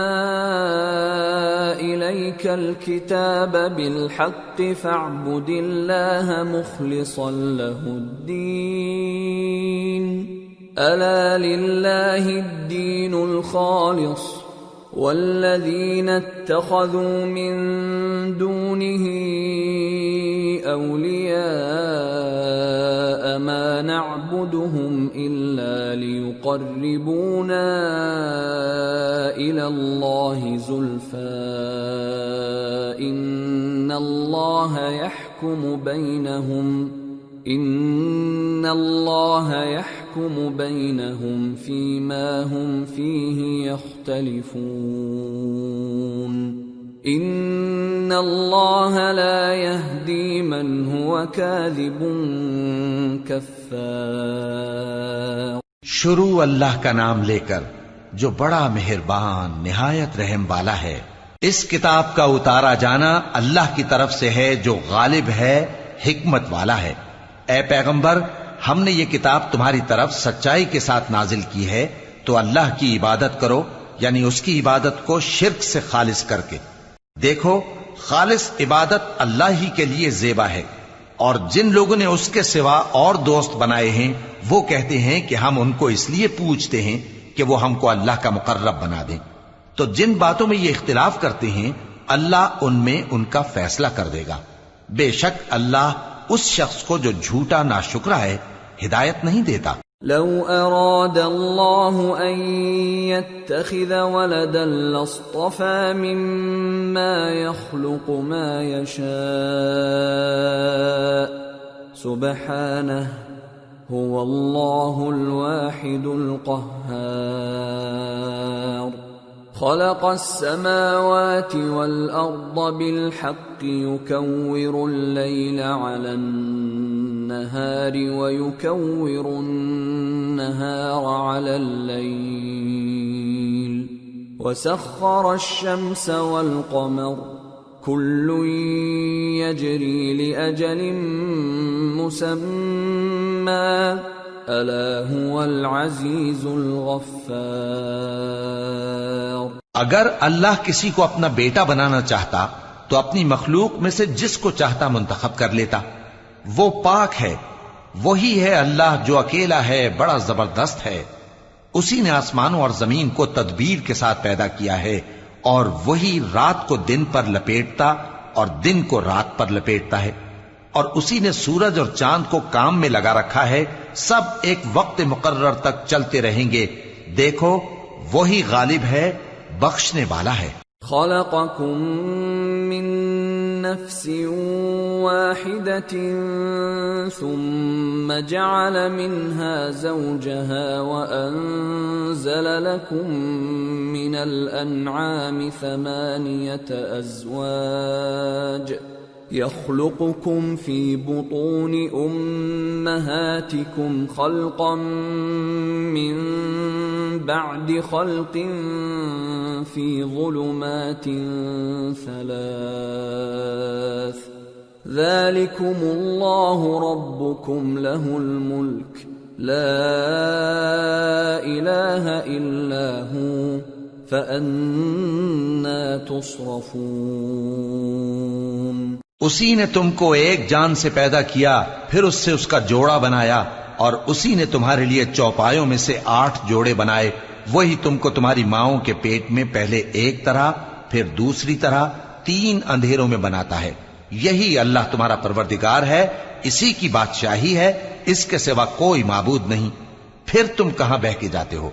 الیک الکتاب بالحق فاعبد اللہ مخلصا له الدین۔ الا للہ الدین الخالص والذین اتخذوا من دونه اولیاء ما نعبدهم الا لیقربونا الى اللہ زلفى ان اللہ يحكم بينهم فيما هم فيه يختلفون ان اللہ لا يهدي من هو كاذب كفار۔
شروع اللہ کا نام لے کر جو بڑا مہربان نہایت رحم والا ہے۔ اس کتاب کا اتارا جانا اللہ کی طرف سے ہے جو غالب ہے، حکمت والا ہے۔ اے پیغمبر ہم نے یہ کتاب تمہاری طرف سچائی کے ساتھ نازل کی ہے تو اللہ کی عبادت کرو، یعنی اس کی عبادت کو شرک سے خالص کر کے۔ دیکھو خالص عبادت اللہ ہی کے لیے زیبا ہے، اور جن لوگوں نے اس کے سوا اور دوست بنائے ہیں وہ کہتے ہیں کہ ہم ان کو اس لیے پوچھتے ہیں کہ وہ ہم کو اللہ کا مقرب بنا دیں۔ تو جن باتوں میں یہ اختلاف کرتے ہیں اللہ ان میں ان کا فیصلہ کر دے گا۔ بے شک اللہ اس شخص کو جو جھوٹا ناشکرا ہے ہدایت نہیں دیتا۔
لو اراد اللہ ان يتخذ ولدا لاصطفى مما يخلق ما يشاء سبحانه هو اللہ الواحد القہار۔ خلق السماوات والأرض بالحق يكور الليل على النهار ويكور النهار على الليل وسخر الشمس والقمر كل يجري لأجل مسمى الا هو العزیز الغفار۔
اگر اللہ کسی کو اپنا بیٹا بنانا چاہتا تو اپنی مخلوق میں سے جس کو چاہتا منتخب کر لیتا۔ وہ پاک ہے، وہی ہے اللہ جو اکیلا ہے، بڑا زبردست ہے۔ اسی نے آسمانوں اور زمین کو تدبیر کے ساتھ پیدا کیا ہے، اور وہی رات کو دن پر لپیٹتا اور دن کو رات پر لپیٹتا ہے، اور اسی نے سورج اور چاند کو کام میں لگا رکھا ہے، سب ایک وقت مقرر تک چلتے رہیں گے۔ دیکھو وہی غالب ہے، بخشنے والا ہے۔
خلقکم من نفس واحدة ثم جعل منها زوجها وأنزل لكم من الأنعام 8 أزواج يخلقكم في بطون أمهاتكم خلقا من بعد خلق في ظلمات 3 ذلكم الله ربكم له الملك لا إله إلا هو فأنا تصرفون۔
اسی نے تم کو ایک جان سے پیدا کیا، پھر اس سے اس کا جوڑا بنایا، اور اسی نے تمہارے لیے چوپایوں میں سے 8 جوڑے بنائے۔ وہی تم کو تمہاری ماؤں کے پیٹ میں پہلے ایک طرح پھر دوسری طرح 3 اندھیروں میں بناتا ہے۔ یہی اللہ تمہارا پروردگار ہے، اسی کی بادشاہی ہے، اس کے سوا کوئی معبود نہیں، پھر تم کہاں بہہ کے جاتے ہو؟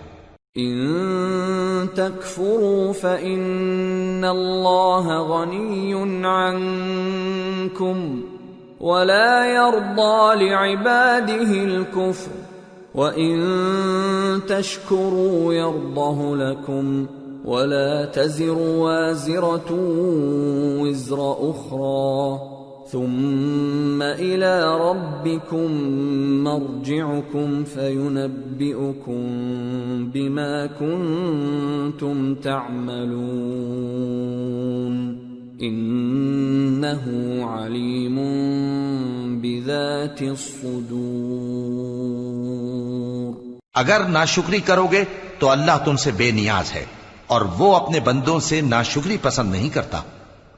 ان تکفروا فإن اللہ غنی عنکم ولا يرضى لعباده الكفر وَإِن تَشْكُرُوا يَرْضَهُ لَكُمْ وَلَا تَزِرُ وَازِرَةٌ وِزْرَ أُخْرَى ثُمَّ إِلَى رَبِّكُمْ مَرْجِعُكُمْ فَيُنَبِّئُكُمْ بِمَا كُنْتُمْ تَعْمَلُونَ إِنَّهُ عَلِيمٌ بِذَاتِ الصُّدُورِ۔
اگر ناشکری کرو گے تو اللہ تم سے بے نیاز ہے اور وہ اپنے بندوں سے ناشکری پسند نہیں کرتا،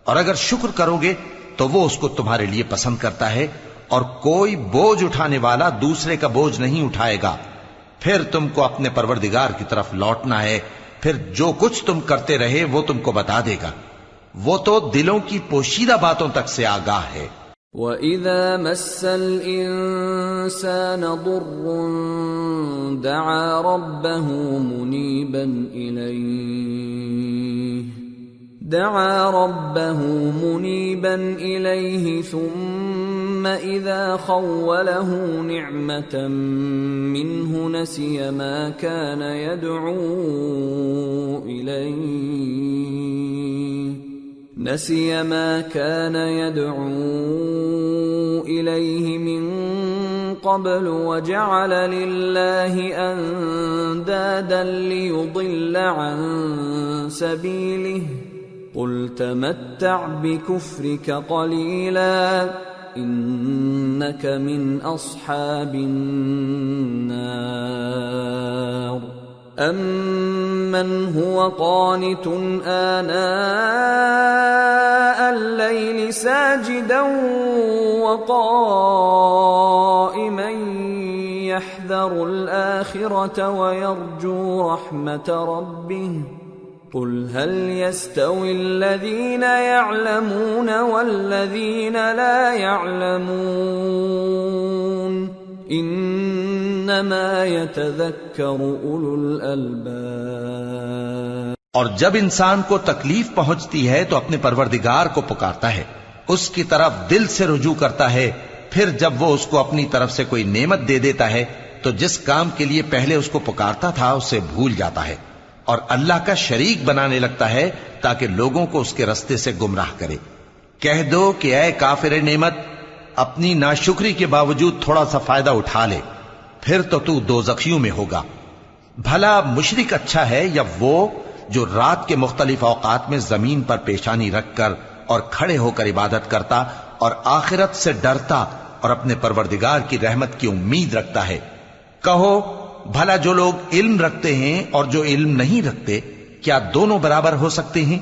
اور اگر شکر کرو گے تو وہ اس کو تمہارے لیے پسند کرتا ہے، اور کوئی بوجھ اٹھانے والا دوسرے کا بوجھ نہیں اٹھائے گا۔ پھر تم کو اپنے پروردگار کی طرف لوٹنا ہے، پھر جو کچھ تم کرتے رہے وہ تم کو بتا دے گا، وہ تو دلوں کی پوشیدہ باتوں تک سے آگاہ ہے۔
وَإِذَا مَسَّ الْإِنسَانَ ضُرٌّ دَعَا رَبَّهُ مُنِيبًا إِلَيْهِ ثُمَّ إِذَا خَوَّلَهُ نِعْمَةً مِّنْهُ نَسِيَ مَا كَانَ يَدْعُو إِلَيْهِ مِن قَبْلُ وَجَعَلَ لِلَّهِ أَندَادًا لِيُضِلَّ عَن سَبِيلِهِ قُلْ تَمَتَّعْ بِكُفْرِكَ قَلِيلًا إِنَّكَ مِنْ أَصْحَابِ النَّارِ أَمَّنْ هُوَ قَانِتٌ آنَاءَ اللَّيْلِ سَاجِدًا وَقَائِمًا يَحْذَرُ الْآخِرَةَ وَيَرْجُو رَحْمَةَ رَبِّهِ قُلْ هَلْ يَسْتَوِي الَّذِينَ يَعْلَمُونَ وَالَّذِينَ لَا يَعْلَمُونَ انما يتذکر اولو الالباب۔
اور جب انسان کو تکلیف پہنچتی ہے تو اپنے پروردگار کو پکارتا ہے، اس کی طرف دل سے رجوع کرتا ہے، پھر جب وہ اس کو اپنی طرف سے کوئی نعمت دے دیتا ہے تو جس کام کے لیے پہلے اس کو پکارتا تھا اسے بھول جاتا ہے اور اللہ کا شریک بنانے لگتا ہے تاکہ لوگوں کو اس کے رستے سے گمراہ کرے۔ کہہ دو کہ اے کافر نعمت، اپنی ناشکری کے باوجود تھوڑا سا فائدہ اٹھا لے، پھر تو دوزخیوں میں ہوگا۔ بھلا مشرک اچھا ہے یا وہ جو رات کے مختلف اوقات میں زمین پر پیشانی رکھ کر اور کھڑے ہو کر عبادت کرتا اور آخرت سے ڈرتا اور اپنے پروردگار کی رحمت کی امید رکھتا ہے۔ کہو بھلا جو لوگ علم رکھتے ہیں اور جو علم نہیں رکھتے کیا دونوں برابر ہو سکتے ہیں؟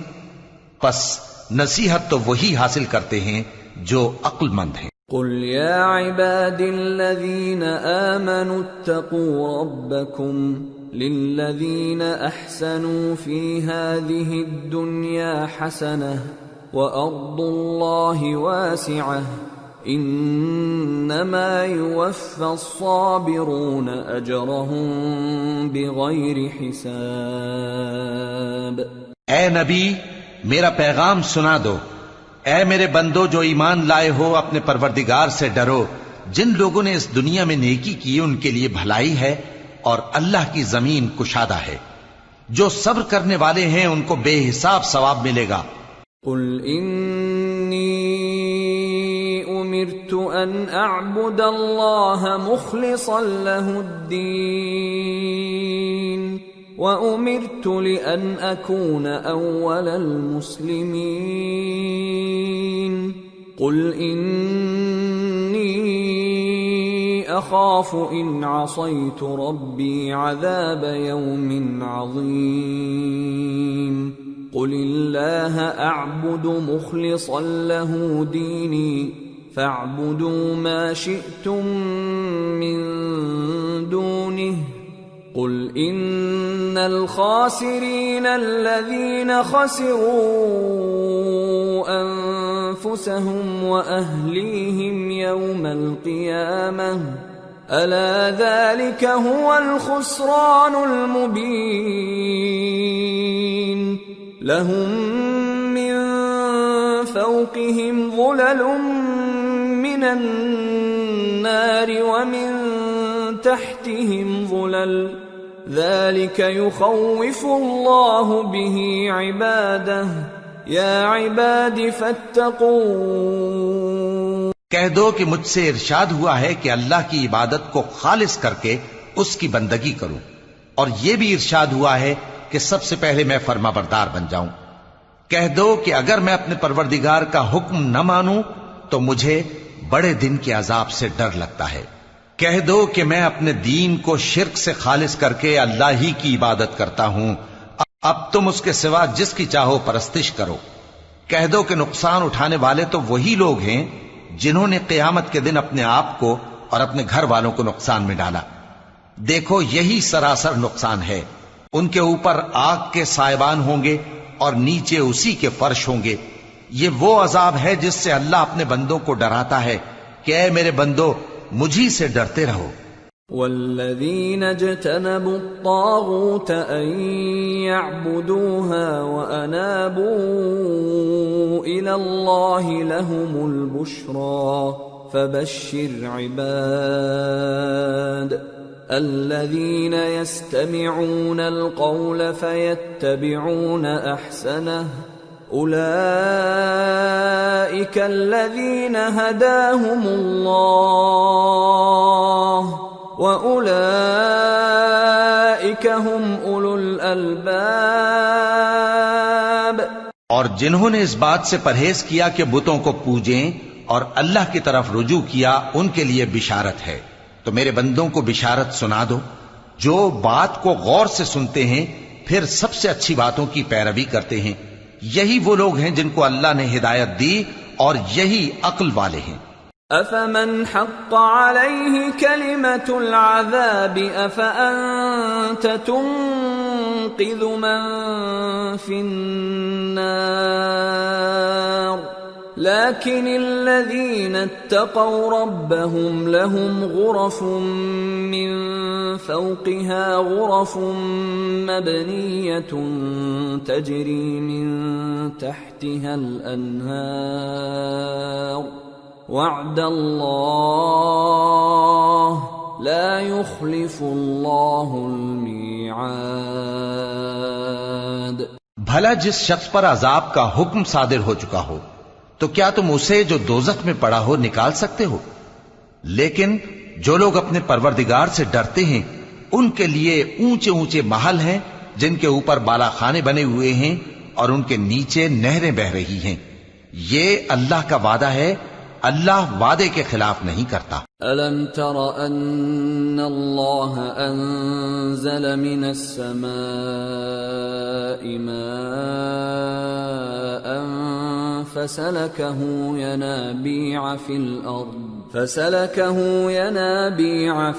پس نصیحت تو وہی حاصل کرتے ہیں جو عقل مند ہیں۔
قل يا عباد الذين آمنوا اتقوا ربكم للذين أحسنوا في هذه الدنيا حسنة وأرض الله واسعة إنما يوفى الصابرون أجرهم بغير حساب۔
اے نبی میرا پیغام سنا دو، اے میرے بندو جو ایمان لائے ہو اپنے پروردگار سے ڈرو۔ جن لوگوں نے اس دنیا میں نیکی کی ان کے لیے بھلائی ہے اور اللہ کی زمین کشادہ ہے۔ جو صبر کرنے والے ہیں ان کو بے حساب ثواب ملے گا۔
قل انی امرت ان اعبد اللہ مخلصا له الدین وَأُمِرْتُ لِأَنْ أَكُونَ أَوَّلَ الْمُسْلِمِينَ قُلْ إِنِّي أَخَافُ إِنْ عَصَيْتُ رَبِّي عَذَابَ يَوْمٍ عَظِيمٍ قُلِ اللَّهَ أَعْبُدُ مُخْلِصًا لَهُ دِينِي فَاعْبُدُوا مَا شِئْتُم مِّن دُونِهِ قل ان الخاسرین الذین خسروا انفسهم واهلیہم یوم القیامہ ألا ذلك هو الخسران المبين لهم من فوقهم ظلل من النار ومن تحتهم ظلل ذلك يخوف الله به عباده يا عباد فاتقون۔
کہہ دو کہ مجھ سے ارشاد ہوا ہے کہ اللہ کی عبادت کو خالص کر کے اس کی بندگی کروں، اور یہ بھی ارشاد ہوا ہے کہ سب سے پہلے میں فرما بردار بن جاؤں۔ کہہ دو کہ اگر میں اپنے پروردگار کا حکم نہ مانوں تو مجھے بڑے دن کے عذاب سے ڈر لگتا ہے۔ کہہ دو کہ میں اپنے دین کو شرک سے خالص کر کے اللہ ہی کی عبادت کرتا ہوں، اب تم اس کے سوا جس کی چاہو پرستش کرو۔ کہہ دو کہ نقصان اٹھانے والے تو وہی لوگ ہیں جنہوں نے قیامت کے دن اپنے آپ کو اور اپنے گھر والوں کو نقصان میں ڈالا۔ دیکھو یہی سراسر نقصان ہے، ان کے اوپر آگ کے سائبان ہوں گے اور نیچے اسی کے فرش ہوں گے۔ یہ وہ عذاب ہے جس سے اللہ اپنے بندوں کو ڈراتا ہے کہ اے میرے بندو مجھی سے ڈرتے رہو۔
والذین اجتنبوا الطاغوت ان يعبدوها وانابوا الى اللہ لهم البشرى فبشر عباد الذین يستمعون القول فيتبعون احسنه أولئك الذين هداهم الله وأولئك هم أولو الألباب۔
اور جنہوں نے اس بات سے پرہیز کیا کہ بتوں کو پوجیں اور اللہ کی طرف رجوع کیا ان کے لیے بشارت ہے، تو میرے بندوں کو بشارت سنا دو جو بات کو غور سے سنتے ہیں پھر سب سے اچھی باتوں کی پیروی کرتے ہیں۔ یہی وہ لوگ ہیں جن کو اللہ نے ہدایت دی اور یہی عقل والے ہیں۔
افمن حق علیہ کلمۃ العذاب افانت تنقذ من فی النار لكن الذين اتقوا ربهم لهم غرف من فوقها غرف مبنية تجري من تحتها الأنهار وعد الله لا يخلف الله الميعاد۔
بھلا جس شخص پر عذاب کا حکم صادر ہو چکا ہو تو کیا تم اسے جو دوزخ میں پڑا ہو نکال سکتے ہو؟ لیکن جو لوگ اپنے پروردگار سے ڈرتے ہیں ان کے لیے اونچے اونچے محل ہیں جن کے اوپر بالا خانے بنے ہوئے ہیں اور ان کے نیچے نہریں بہ رہی ہیں۔ یہ اللہ کا وعدہ ہے، اللہ وعدے کے خلاف نہیں کرتا۔
أَلَمْ تَرَ أَنَّ اللَّهَ أَنزَلَ مِنَ السَّمَاءِ مَاءً فَسَلَكَهُ يَنَابِيعَ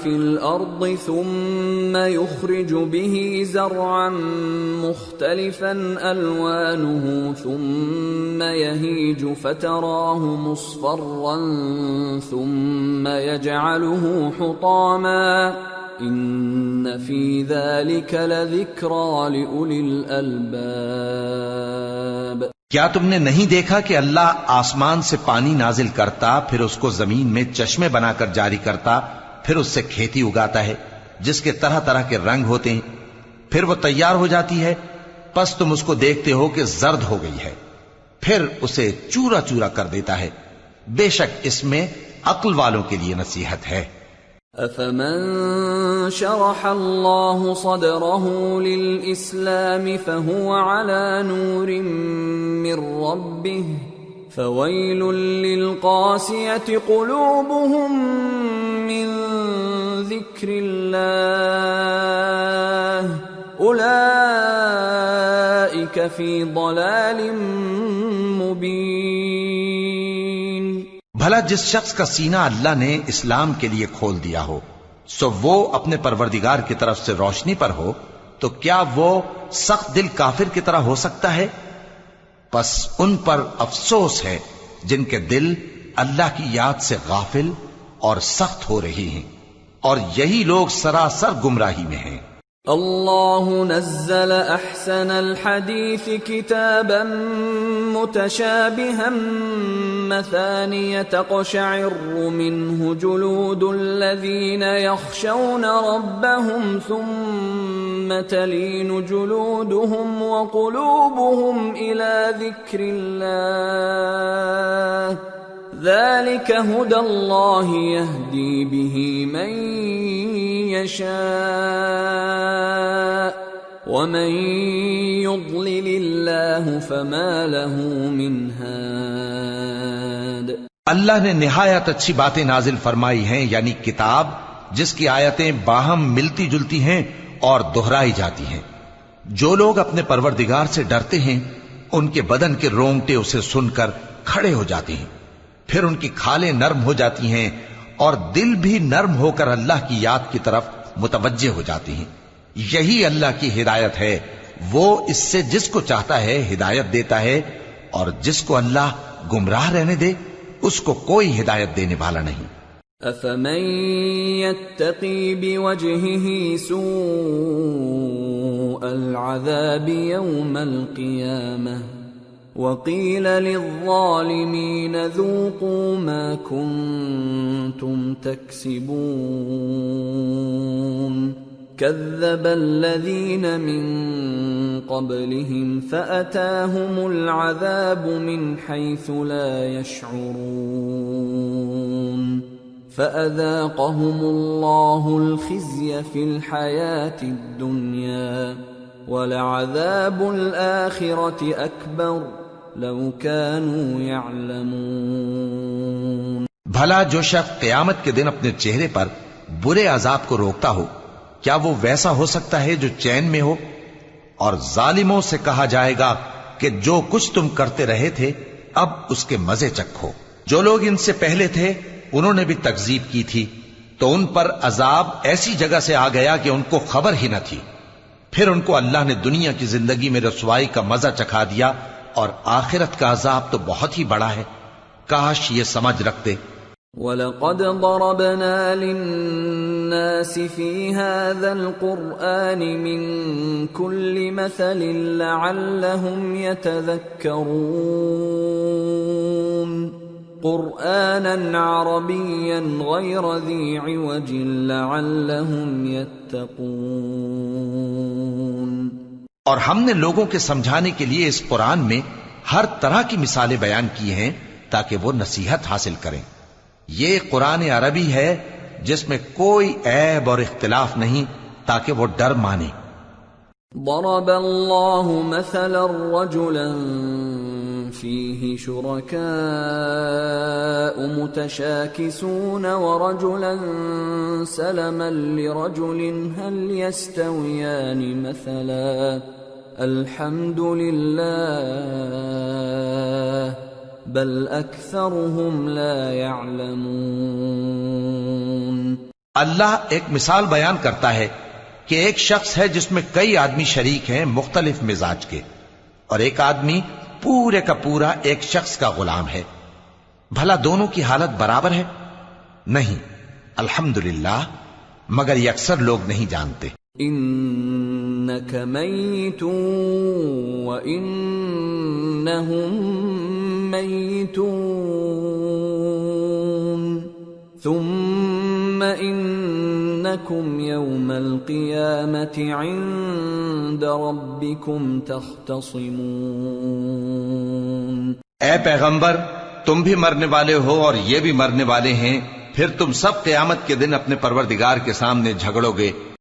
فِي الْأَرْضِ ثُمَّ يُخْرِجُ بِهِ زَرْعًا مُخْتَلِفًا أَلْوَانُهُ ثُمَّ يَهِيجُ فَتَرَاهُ مُصْفَرًّا ثُمَّ يَجْعَلُهُ حُطَامًا إِنَّ فِي ذَلِكَ لَذِكْرَى لِأُولِي الْأَلْبَابِ۔
کیا تم نے نہیں دیکھا کہ اللہ آسمان سے پانی نازل کرتا، پھر اس کو زمین میں چشمے بنا کر جاری کرتا، پھر اس سے کھیتی اگاتا ہے جس کے طرح طرح کے رنگ ہوتے ہیں، پھر وہ تیار ہو جاتی ہے، پس تم اس کو دیکھتے ہو کہ زرد ہو گئی ہے، پھر اسے چورا چورا کر دیتا ہے۔ بے شک اس میں عقل والوں کے لیے نصیحت ہے۔
أَفَمَن شَرَحَ اللَّهُ صَدْرَهُ لِلْإِسْلَامِ فَهُوَ عَلَى نُورٍ مِّن رَّبِّهِ فَوَيْلٌ لِّلْقَاسِيَةِ قُلُوبُهُم مِّن ذِكْرِ اللَّهِ أُولَئِكَ فِي ضَلَالٍ مُّبِينٍ۔
بھلا جس شخص کا سینہ اللہ نے اسلام کے لیے کھول دیا ہو سو وہ اپنے پروردگار کی طرف سے روشنی پر ہو، تو کیا وہ سخت دل کافر کی طرح ہو سکتا ہے؟ پس ان پر افسوس ہے جن کے دل اللہ کی یاد سے غافل اور سخت ہو رہی ہیں، اور یہی لوگ سراسر گمراہی میں ہیں۔
اللہ نزل احسن الحدیث کتابا متشابہا مثانیہ تقشعر منہ جلود الذین یخشون ربهم ثم تلین جلودهم وقلوبهم الى ذکر اللہ ذلك هدى الله يهدي به من يشاء ومن يضلل الله فما له من هاد۔
اللہ نے نہایت اچھی باتیں نازل فرمائی ہیں، یعنی کتاب جس کی آیتیں باہم ملتی جلتی ہیں اور دہرائی جاتی ہیں۔ جو لوگ اپنے پروردگار سے ڈرتے ہیں ان کے بدن کے رونگٹے اسے سن کر کھڑے ہو جاتے ہیں، پھر ان کی کھالیں نرم ہو جاتی ہیں اور دل بھی نرم ہو کر اللہ کی یاد کی طرف متوجہ ہو جاتی ہیں۔ یہی اللہ کی ہدایت ہے، وہ اس سے جس کو چاہتا ہے ہدایت دیتا ہے، اور جس کو اللہ گمراہ رہنے دے اس کو کوئی ہدایت دینے والا نہیں۔
افمن يتقي بوجهه سوء العذاب يوم القيامة وقيل للظالمين ذوقوا ما كنتم تكسبون كذب الذين من قبلهم فأتاهم العذاب من حيث لا يشعرون فأذاقهم الله الخزي في الحياة الدنيا ولعذاب الآخرة أكبر لو كانوا يعلمون۔
بھلا جو شخص قیامت کے دن اپنے چہرے پر برے عذاب کو روکتا ہو، کیا وہ ویسا ہو سکتا ہے جو چین میں ہو؟ اور ظالموں سے کہا جائے گا کہ جو کچھ تم کرتے رہے تھے اب اس کے مزے چکھو۔ جو لوگ ان سے پہلے تھے انہوں نے بھی تکذیب کی تھی، تو ان پر عذاب ایسی جگہ سے آ گیا کہ ان کو خبر ہی نہ تھی۔ پھر ان کو اللہ نے دنیا کی زندگی میں رسوائی کا مزہ چکھا دیا، اور آخرت کا عذاب تو بہت ہی بڑا ہے، کاش یہ سمجھ رکھتے۔
وَلَقَدْ ضَرَبْنَا لِلنَّاسِ فِي هَذَا الْقُرْآنِ مِنْ كُلِّ مَثَلٍ لَعَلَّهُمْ يَتَذَكَّرُونَ قُرْآنًا عَرَبِيًّا غَيْرَ ذِي عِوَجٍ لَعَلَّهُمْ يَتَّقُونَ۔
اور ہم نے لوگوں کے سمجھانے کے لیے اس قرآن میں ہر طرح کی مثالیں بیان کی ہیں تاکہ وہ نصیحت حاصل کریں۔ یہ قرآن عربی ہے جس میں کوئی عیب اور اختلاف نہیں، تاکہ وہ ڈر مانے۔
ضرب اللہ مثلا رجلا فيه شركاء متشاكسون ورجلا سلما لرجل هل يستويان مثلا الحمد لله بل اکثرهم لا يعلمون۔
اللہ ایک مثال بیان کرتا ہے کہ ایک شخص ہے جس میں کئی آدمی شریک ہیں مختلف مزاج کے، اور ایک آدمی پورے کا پورا ایک شخص کا غلام ہے، بھلا دونوں کی حالت برابر ہے؟ نہیں، الحمدللہ، مگر یہ اکثر لوگ نہیں جانتے۔
انک میت وانہم میتون ثم انکم یوم القیامة عند ربکم تختصمون۔
اے پیغمبر، تم بھی مرنے والے ہو اور یہ بھی مرنے والے ہیں، پھر تم سب قیامت کے دن اپنے پروردگار کے سامنے جھگڑو گے۔